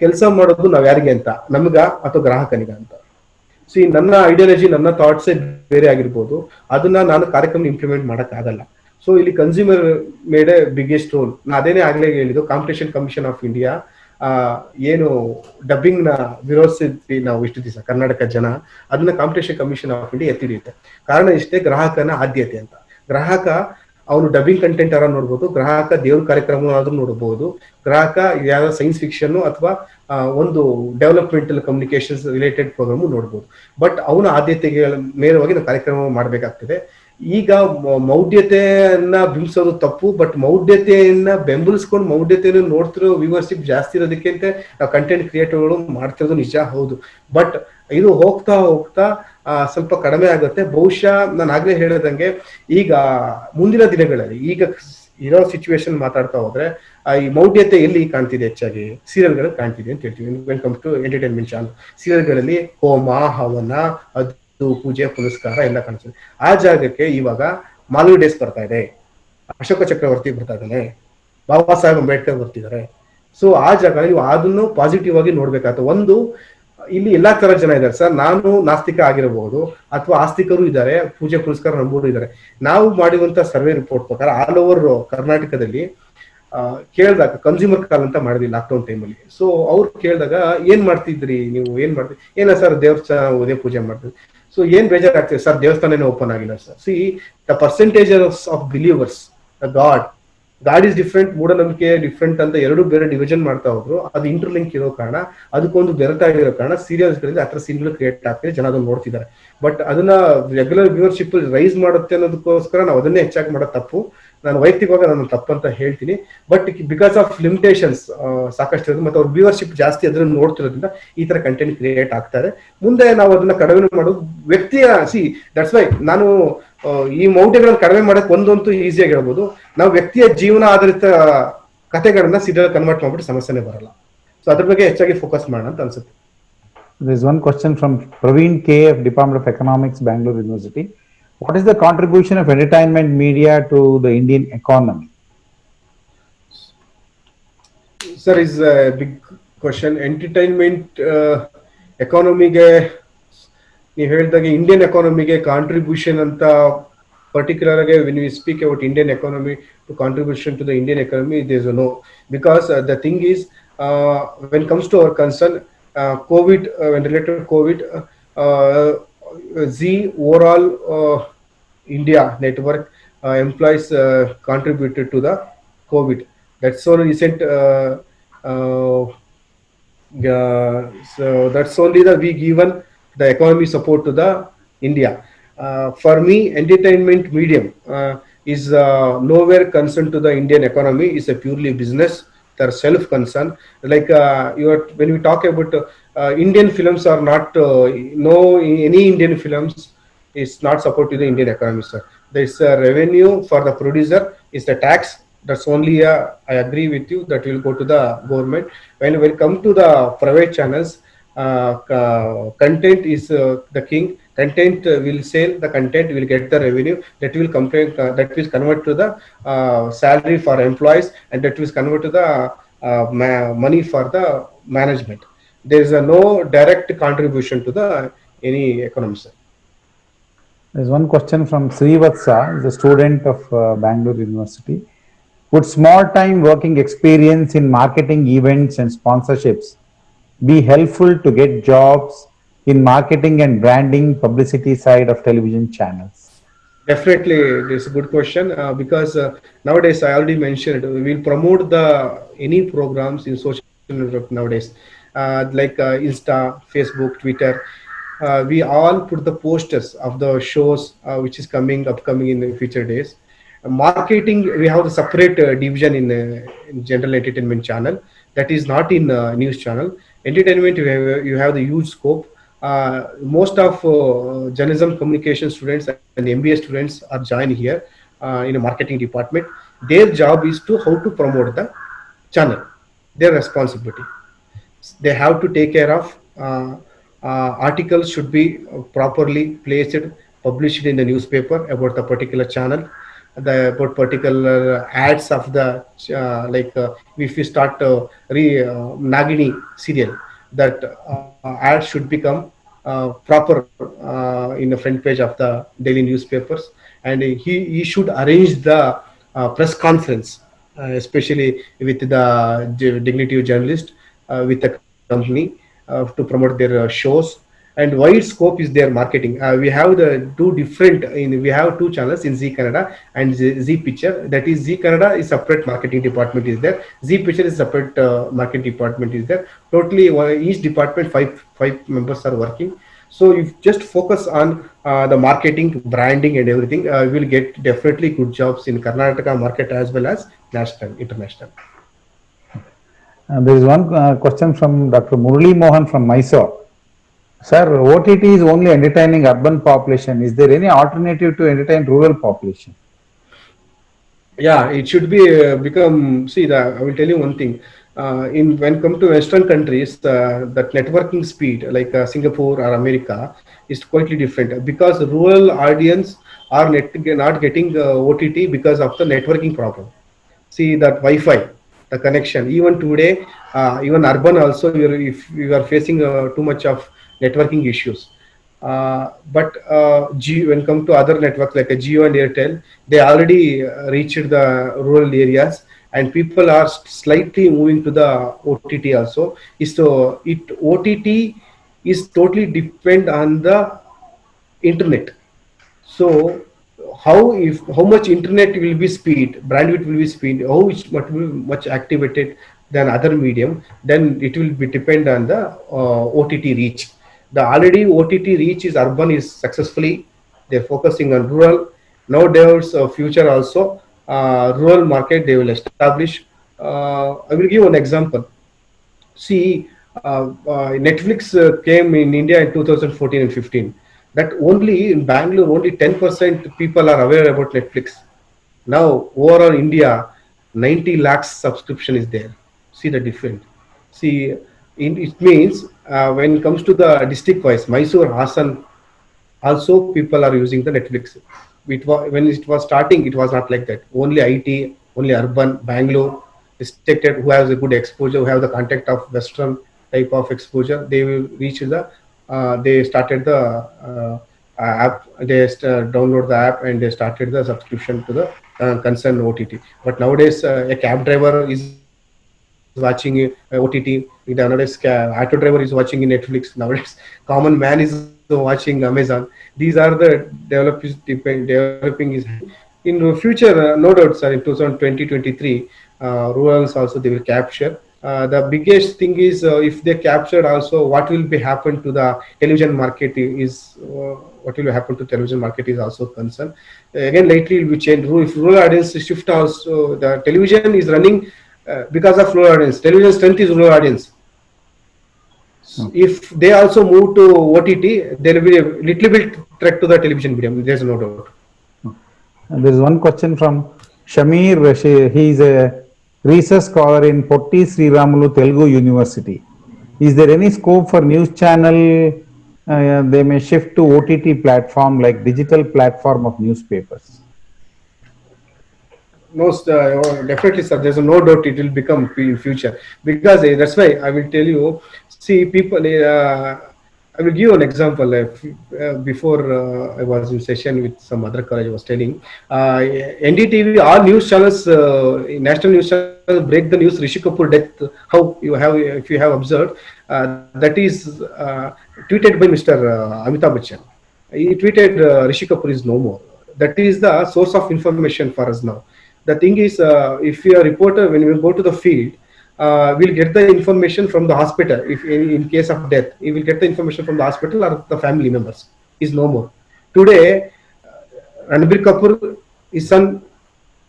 Speaker 2: ಕೆಲಸ ಮಾಡೋದು ನಾವ್ ಯಾರಿಗೆ ಅಂತ, ನಮ್ಗ ಅಥವಾ ಗ್ರಾಹಕನಿಗ ಅಂತ. ನನ್ನ ಐಡಿಯಾಲಜಿ, ನನ್ನ ಥಾಟ್ಸೇ ಬೇರೆ ಆಗಿರ್ಬೋದು, ಅದನ್ನ ನಾನು ಕಾರ್ಯಕ್ರಮ ಇಂಪ್ಲಿಮೆಂಟ್ ಮಾಡಕ್ ಆಗಲ್ಲ. ಸೊ ಇಲ್ಲಿ consumer made a biggest role. ಅದೇನೇ ಆಗ್ಲೇ ಹೇಳಿದ್ದು, ಕಾಂಪಿಟೇಷನ್ ಕಮಿಷನ್ ಆಫ್ ಇಂಡಿಯಾ ಏನು ಡಬ್ಬಿಂಗ್ ನ ವಿರೋಧಿಸಿದ್ವಿ ನಾವು ಇಷ್ಟು ದಿವಸ ಕರ್ನಾಟಕ ಜನ, ಅದನ್ನ ಕಾಂಪಿಟೇಷನ್ ಕಮಿಷನ್ ಆಫ್ ಇಂಡಿಯಾ ಎತ್ತಿ ಹಿಡಿಯುತ್ತೆ. ಕಾರಣ ಇಷ್ಟೇ, ಗ್ರಾಹಕನ ಆದ್ಯತೆ ಅಂತ. ಗ್ರಾಹಕ ಅವನು ಡಬ್ಬಿಂಗ್ ಕಂಟೆಂಟ್ ಅರ ನೋಡ್ಬೋದು, ಗ್ರಾಹಕ ದೇವ್ರ ಕಾರ್ಯಕ್ರಮ ಆದ್ರೂ ನೋಡ್ಬೋದು, ಗ್ರಾಹಕ ಯಾವ್ದಾದ್ರು ಸೈನ್ಸ್ ಫಿಕ್ಷನ್ ಅಥವಾ ಒಂದು ಡೆವಲಪ್ಮೆಂಟಲ್ ಕಮ್ಯುನಿಕೇಶನ್ಸ್ ರಿಲೇಟೆಡ್ ಪ್ರೋಗ್ರಾಮು ನೋಡ್ಬೋದು. ಬಟ್ ಅವನ ಆದ್ಯತೆಗೆ ನೇರವಾಗಿ ನಾವು ಕಾರ್ಯಕ್ರಮ ಮಾಡಬೇಕಾಗ್ತದೆ. ಈಗ ಮೌಢ್ಯತೆಯನ್ನ ಬಿಂಬಿಸೋದು ತಪ್ಪು, ಬಟ್ ಮೌಢ್ಯತೆಯನ್ನ ಬೆಂಬಲಿಸ್ಕೊಂಡು ಮೌಢ್ಯತೆಯನ್ನು ನೋಡ್ತಿರೋ ವ್ಯೂವರ್ಶಿಪ್ ಜಾಸ್ತಿ ಇರೋದಕ್ಕೆ ಅಂತ ನಾವು ಕಂಟೆಂಟ್ ಕ್ರಿಯೇಟರ್ಗಳು ಮಾಡ್ತಿರೋದು ನಿಜ, ಹೌದು. ಬಟ್ ಇದು ಹೋಗ್ತಾ ಹೋಗ್ತಾ ಸ್ವಲ್ಪ ಕಡಿಮೆ ಆಗುತ್ತೆ. ಬಹುಶಃ ನಾನು ಆಗ್ಲೇ ಹೇಳಿದಂಗೆ, ಈಗ ಮುಂದಿನ ದಿನಗಳಲ್ಲಿ ಈಗ ಇರೋ ಸಿಚುವೇಶನ್ ಮಾತಾಡ್ತಾ ಹೋದ್ರೆ ಈ ಮೌಢ್ಯತೆ ಎಲ್ಲಿ ಕಾಣ್ತಿದೆ? ಹೆಚ್ಚಾಗಿ ಸೀರಿಯಲ್ಗಳಲ್ಲಿ ಕಾಣ್ತಿದೆ ಅಂತ ಹೇಳ್ತೀವಿ. When come to entertainment channel, ಸೀರಿಯಲ್ಗಳಲ್ಲಿ ಹೋಮ ಹವನ, ಪೂಜೆ ಪುನಸ್ಕಾರ ಎಲ್ಲ ಕಾಣಿಸ್ತದೆ. ಆ ಜಾಗಕ್ಕೆ ಇವಾಗ ಮಾಲ್ವಿ ಡೇಸ್ ಬರ್ತಾ ಇದೆ, ಅಶೋಕ ಚಕ್ರವರ್ತಿ ಬರ್ತಾ ಇದ್ದಾನೆ, ಬಾಬಾ ಸಾಹೇಬ್ ಅಂಬೇಡ್ಕರ್ ಬರ್ತಿದ್ದಾರೆ. ಸೊ ಆ ಜಾಗ ನೀವು ಅದನ್ನು ಪಾಸಿಟಿವ್ ಆಗಿ ನೋಡ್ಬೇಕಾಗ್ತದೆ. ಒಂದು, ಇಲ್ಲಿ ಎಲ್ಲಾ ತರ ಜನ ಇದ್ದಾರೆ ಸರ್. ನಾನು ನಾಸ್ತಿಕ ಆಗಿರಬಹುದು ಅಥವಾ ಆಸ್ತಿಕರು ಇದ್ದಾರೆ, ಪೂಜೆ ಪುನಸ್ಕಾರ ನಂಬೋರು ಇದ್ದಾರೆ. ನಾವು ಮಾಡಿರುವಂತ ಸರ್ವೆ ರಿಪೋರ್ಟ್ ಪ್ರಕಾರ ಆಲ್ ಓವರ್ ಕರ್ನಾಟಕದಲ್ಲಿ ಕೇಳಿದಾಗ ಕನ್ಸ್ಯೂಮರ್ ಕಾಲ್ ಅಂತ ಮಾಡಿದ್ವಿ ಲಾಕ್ಡೌನ್ ಟೈಮಲ್ಲಿ. ಸೊ ಅವ್ರು ಕೇಳಿದಾಗ ಏನ್ ಮಾಡ್ತಿದ್ರಿ ನೀವು, ಏನ್ ಮಾಡ್ತೀವಿ, ಏನ ಸರ್ ದೇವಸ್ಥಾನ ಉದಯ ಪೂಜೆ ಮಾಡ್ತೀವಿ. ಸೊ ಏನ್ ಬೇಜಾರಾಗ್ತದೆ ಸರ್, ದೇವಸ್ಥಾನನೇ ಓಪನ್ ಆಗಿಲ್ಲ sir. C the percentage of believers, god is different, ಮೂಢನಂಬಿಕೆ ಡಿಫ್ರೆಂಟ್ ಅಂತ ಎರಡು ಬೇರೆ ಡಿವಿಷನ್ ಮಾಡ್ತಾ ಹೋದ್ರು. ಅದು ಇಂಟರ್ಲಿಂಕ್ ಇರೋ ಕಾರಣ, ಅದಕ್ಕೊಂದು ಬೆರೆತಾಗಿರೋ ಕಾರಣ ಸೀರಿಯಲ್ಸ್ ಗಳಲ್ಲಿ ಆ ತರ ಸೀನ್ಗಳು ಕ್ರಿಯೇಟ್ ಆಗ್ತಿದೆ, ಜನ ಅದನ್ನ ನೋಡ್ತಿದ್ದಾರೆ. ಬಟ್ ಅದನ್ನ ರೆಗ್ಯುಲರ್ ವ್ಯೂವರ್ಶಿಪ್ ರೈಸ್ ಮಾಡುತ್ತೆ ಅನ್ನೋದಕ್ಕೋಸ್ಕರ ನಾವು ಅದನ್ನೇ ಹೆಚ್ಚಾಗಿ ಮಾಡೋದು ತಪ್ಪು. ನಾನು ವೈಯಕ್ತಿಕವಾಗಿ ನಾನು ತಪ್ಪು ಅಂತ ಹೇಳ್ತೀನಿ. ಬಟ್ ಬಿಕಾಸ್ ಆಫ್ ಲಿಮಿಟೇಷನ್ಸ್ ಸಾಕಷ್ಟು ಇರೋದು ಮತ್ತೆ ಅವ್ರ ವ್ಯೂವರ್ಶಿಪ್ ಜಾಸ್ತಿ ಅದನ್ನ ನೋಡ್ತಿರೋದ್ರಿಂದ ಈ ತರ ಕಂಟೆಂಟ್ ಕ್ರಿಯೇಟ್ ಆಗ್ತಾರೆ. ಮುಂದೆ ನಾವು ಅದನ್ನ ಕಡಿಮೆ ಮಾಡೋದು ವ್ಯಕ್ತಿಯ ದಟ್ಸ್ ವೈ ನಾನು ಈ ಮೌಢ್ಯಗಳನ್ನ ಕಡಿಮೆ ಮಾಡಕ್ ಒಂದಂತೂ ಈಸಿಯಾಗಿ ಹೇಳ್ಬೋದು, ನಾವು ವ್ಯಕ್ತಿಯ ಜೀವನ ಆಧಾರಿತ ಕಥೆಗಳನ್ನ ಸೀರಿಯಲ್ ಕನ್ವರ್ಟ್ ಮಾಡ್ಬಿಟ್ಟು ಸಮಸ್ಯೆನೇ ಬರಲ್ಲ. ಸೊ ಅದ್ರ ಬಗ್ಗೆ ಹೆಚ್ಚಾಗಿ ಫೋಕಸ್ ಮಾಡೋಣ ಅಂತ ಅನ್ಸುತ್ತೆ.
Speaker 1: There is one question from Praveen K of Department of Economics, Bangalore University. What is the contribution of entertainment media to the Indian economy?
Speaker 2: Sir, is a big question. Entertainment economy-ಗೆ ನೀವು ಹೇಳಿದಾಗ Indian ಎಕಾನಮಿಗೆ contribution ಅಂತ particular ಆಗಿ when we speak about Indian economy to contribution to the Indian economy, there is no, because the thing is when comes to our concern, COVID, when related to COVID, the overall India network employees contributed to the COVID. That's so recent. So that's only the we given the economy support to the India. For me, entertainment medium is nowhere concerned to the Indian economy. Is a purely business. They're self-concerned. Like when we talk about Indian films are not any Indian films is not support to the Indian economy, sir. There's a revenue for the producer, is the tax. That's only I agree with you that will go to the government. When we come to the private channels, content is the king. Content will sell, the content will get the revenue, that will that will convert to the salary for employees, and that will convert to the money for the management. There is no direct contribution to the any economy, sir.
Speaker 1: There's one question from Srivatsa, is a student of Bangalore University. Would small-time working experience in marketing events and sponsorships be helpful to get jobs in marketing and branding publicity side of television channels?
Speaker 2: Definitely, this is a good question because nowadays I already mentioned we will promote the any programs in social network nowadays, Insta, Facebook, Twitter. We all put the posters of the shows which is upcoming in the future days. Marketing, we have the separate division in general entertainment channel that is not in news channel. Entertainment, you have the huge scope. Most of journalism communication students and MBA students are joined here in a marketing department. Their job is to how to promote the channel. Their responsibility. They have to take care of articles should be properly placed, published in the newspaper about the particular channel, the about particular ads of the if you start Nagini serial, that ad should become proper in the front page of the daily newspapers, and he should arrange the press conference, especially with the dignity of journalist, with the company to promote their shows. And wide scope is their marketing. We have the two different we have two channels in Zee Canada and Z Picture. That is, Zee Canada is separate marketing department is there. Zee Picture is separate marketing department is there. Totally each department five members are working. So if just focus on the marketing, branding, and everything, we will get definitely good jobs in Karnataka market as well as national, international.
Speaker 1: There is one question from Dr. Murali Mohan from Mysore. Sir, OTT is only entertaining urban population. Is there any alternative to entertain rural population?
Speaker 2: Yeah, it should be become. See, I will tell you one thing. In when come to Western countries, that networking speed, like Singapore or America, is quite different because rural audience are not getting OTT because of the networking problem. See that Wi-Fi, the connection. Even today, even urban also, if you are facing too much of networking issues. When come to other networks like a Jio and Airtel, they already reached the rural areas, and people are slightly moving to the OTT also. So OTT is totally depend on the internet. So how much internet will be speed, bandwidth will be speed, how it's much activated than other medium, then it will be depend on the OTT reach. The already OTT reach is urban is successfully, they're focusing on rural. Now there's a future also, rural market they will establish. I will give an example. See, Netflix came in India in 2014 and 15. That only in Bangalore, only 10% people are aware about Netflix. Now, overall India, 90 lakhs subscription is there. See the difference. See, it means when it comes to the district wise, Mysore, Hassan, also people are using the Netflix. When it was starting, it was not like that. Only IT, only urban, Bangalore, restricted, who has a good exposure, who have the contact of Western type of exposure, they will reach they started the app, they download the app and they started the subscription to the concerned OTT. But nowadays, a cab driver is watching OTT, nowadays auto driver is watching in Netflix, nowadays common man is watching Amazon. These are the developing is in the future, no doubt, sir. In 2023, rurals also they will capture. The biggest thing is if they captured also, what will be happen to the television market is what will happen to television market is also concerned. Again, lately it will change. If rural audience shift also, the television is running because of rural audience. Television strength is rural audience. If they also move to OTT, there will be a little bit threat to the television medium. There's no doubt.
Speaker 1: And there's one question from Shamir. He is a research scholar in Potti Sri Ramulu Telugu University. Is there any scope for news channel? They may shift to OTT platform like digital platform of newspapers.
Speaker 2: No, definitely, sir. There's no doubt it will become in future, because that's why I will tell you. See, people. I will give an example. Before I was in session with some other college, I was telling NDTV, all news channels, national news channels break the news. Rishi Kapoor death. How you have, if you have observed, that is tweeted by Mr. Amitabh Bachchan. He tweeted Rishi Kapoor is no more. That is the source of information for us now. The thing is, if you are a reporter, when you go to the field, we'll get the information from the hospital. If in case of death, we will get the information from the hospital or the family members. Is no more. Today, Ranbir Kapoor, his son,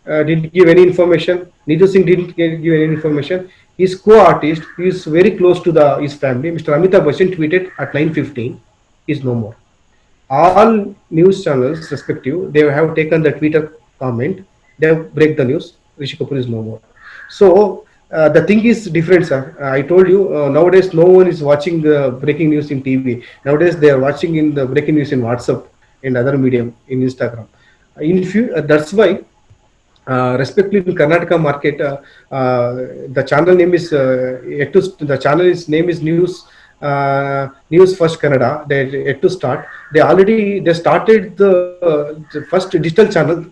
Speaker 2: didn't give any information. Neetu Singh didn't give any information. His co-artist, he is very close to his family. Mr. Amitabh Bachchan tweeted at 9:15, is no more. All news channels, respective, they have taken the Twitter comment. They break the news. Rishi Kapoor is no more. So the thing is different, sir. I told you, nowadays no one is watching the breaking news in TV. Nowadays they are watching in the breaking news in WhatsApp and other medium in Instagram. That's why, respectively in Karnataka market, the channel name is the channel's name is News First Kannada. They yet to start. They started the first digital channel.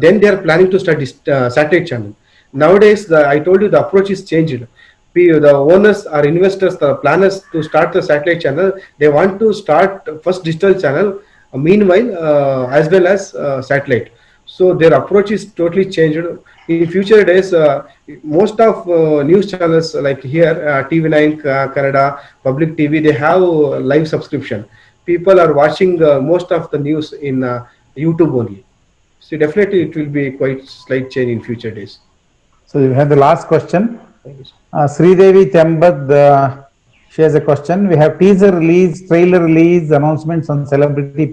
Speaker 2: Then they are planning to start this satellite channel. Nowadays, I told you the approach is changed. The owners or investors, the planners to start the satellite channel, they want to start first digital channel. Meanwhile, as well as satellite. So their approach is totally changed. In future days, most of news channels like here, TV9, Kannada, Public TV, they have live subscription. People are watching most of the news in YouTube only. So definitely it will be quite slight change in future days.
Speaker 1: So you have the last question.
Speaker 2: Thank you, sir.
Speaker 1: Sridevi Tembad, she has a question. We have teaser release, trailer release, announcements on celebrity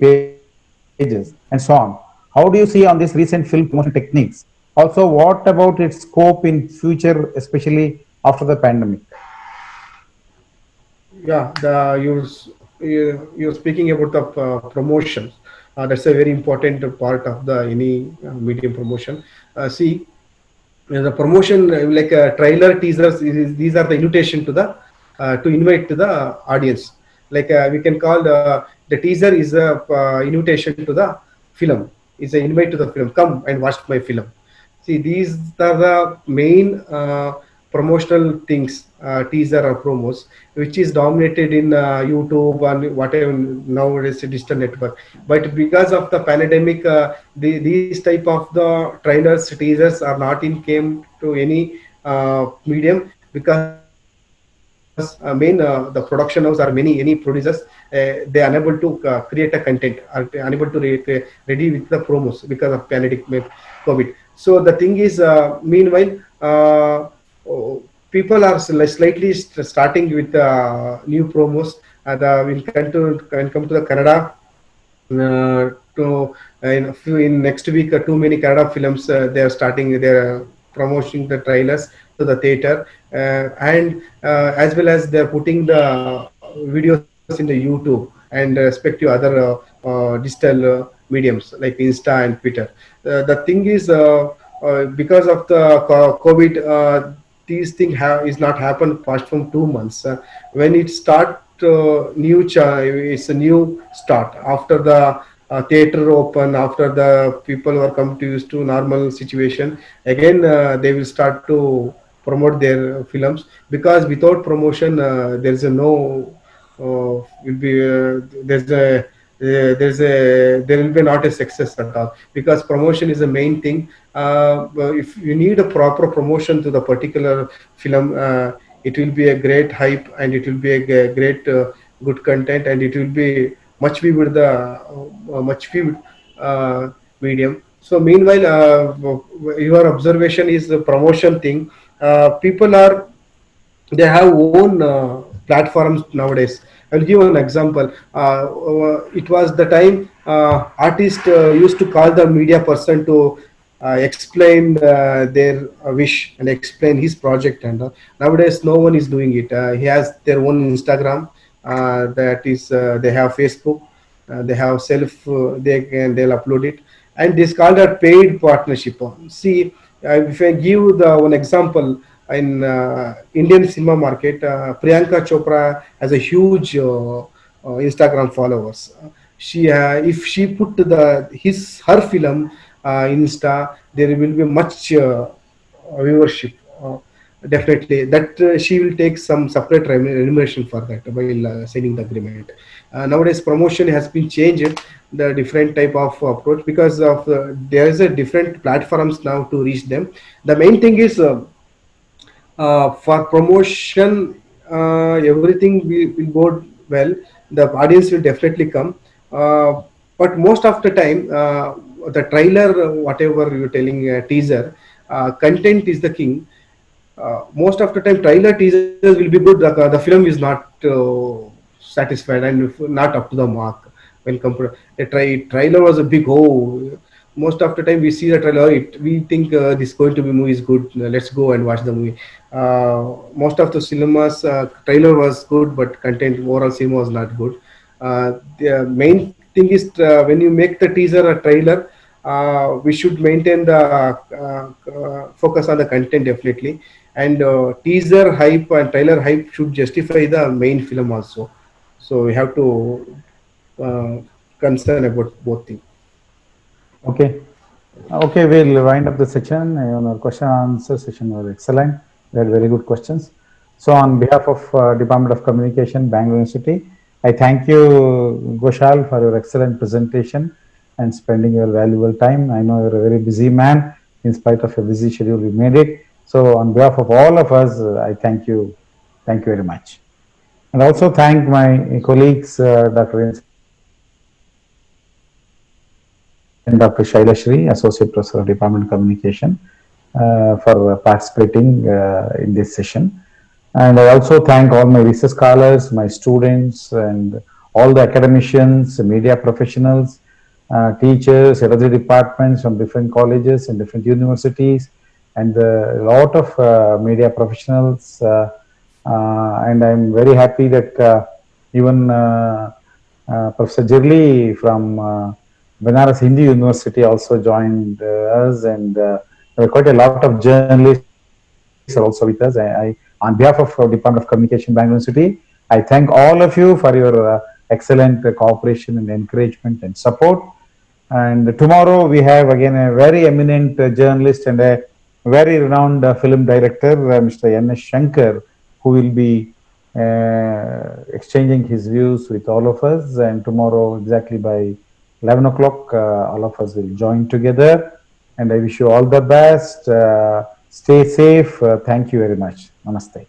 Speaker 1: pages, and so on. How do you see on this recent film promotion techniques? Also, what about its scope in future, especially after the pandemic?
Speaker 2: Yeah, you're speaking about the promotions. That's a very important part of the any medium promotion. See, the promotion like trailer, teasers. These are the invitation to the to invite to the audience. Like we can call the teaser is a invitation to the film. It's an invite to the film. Come and watch my film. See, these are the main promotional things, teaser or promos, which is dominated in YouTube and whatever nowadays digital network. But because of the pandemic, these type of the trailers, teasers are not in came to any medium, because the production house or any producers, they are unable to create a content, are unable to ready with the promos because of pandemic COVID. So the thing is, meanwhile, people are slightly starting with new promos. We'll come to the Kannada. In next week, too many Kannada films they are starting. They are promoting the trailers to the theater, and as well as they are putting the videos in the YouTube and respective other digital mediums like Insta and Twitter. The thing is, because of the COVID, these things is not happened past from 2 months. When it start it's a new start after the theater open, after the people are come to used to normal situation. Again, they will start to promote their films, because without promotion, there is a no will be there will be not a success at all, because promotion is the main thing. If you need a proper promotion to the particular film, it will be a great hype, and it will be a great good content, and it will be much viewed medium. So meanwhile, your observation is the promotion thing. People are, they have own platforms nowadays. I'll give an example. It was the time artist used to call the media person to explain their wish and explain his project. And nowadays, no one is doing it. He has their own Instagram. That is, they have Facebook. They have self. They'll upload it, and this called a paid partnership. See, if I give the one example in Indian cinema market, Priyanka Chopra has a huge Instagram followers. She if she put her film Insta, there will be much viewership. Definitely, that she will take some separate remuneration for that while signing the agreement. Nowadays, promotion has been changed, the different type of approach, because of there is a different platforms now to reach them. The main thing is for promotion, everything will go well. The audience will definitely come. Uh, but most of the time, the trailer, whatever you're telling, teaser, content is the king. Most of the time, trailer teasers will be good. The film is not satisfied and not up to the mark when compared. The trailer was a big oh. Most of the time, we see the trailer. We think this going to be movie is good. Let's go and watch the movie. Most of the cinemas trailer was good, but content overall cinema was not good. The main thing is when you make the teaser a trailer, we should maintain the focus on the content definitely, and teaser hype and trailer hype should justify the main film also. So we have to concern about both things.
Speaker 1: Okay. Okay, we'll wind up the session. Our question and answer session was excellent. We had very good questions. So, on behalf of Department of Communication, Bangalore University, I thank you, Goshal, for your excellent presentation and spending your valuable time. I know you're a very busy man. In spite of your busy schedule, you made it. So, on behalf of all of us, I thank you. Thank you very much. And also thank my colleagues, Dr. and Dr. Shaila Shri, Associate Professor of Department of Communication, for participating in this session. And I also thank all my research scholars, my students, and all the academicians, media professionals, teachers, head of the departments from different colleges and different universities, and a lot of media professionals. And I'm very happy that even Professor Jirli from Banaras Hindu University also joined us, and there were quite a lot of journalists are also with us. On behalf of Department of Communication, Bangalore University, I thank all of you for your excellent cooperation and encouragement and support. And tomorrow we have again a very eminent journalist and a very renowned film director, Mr. N.S. Shankar, who will be exchanging his views with all of us. And tomorrow, exactly by 11 o'clock, all of us will join together. And I wish you all the best. Stay safe. Thank you very much. Namaste.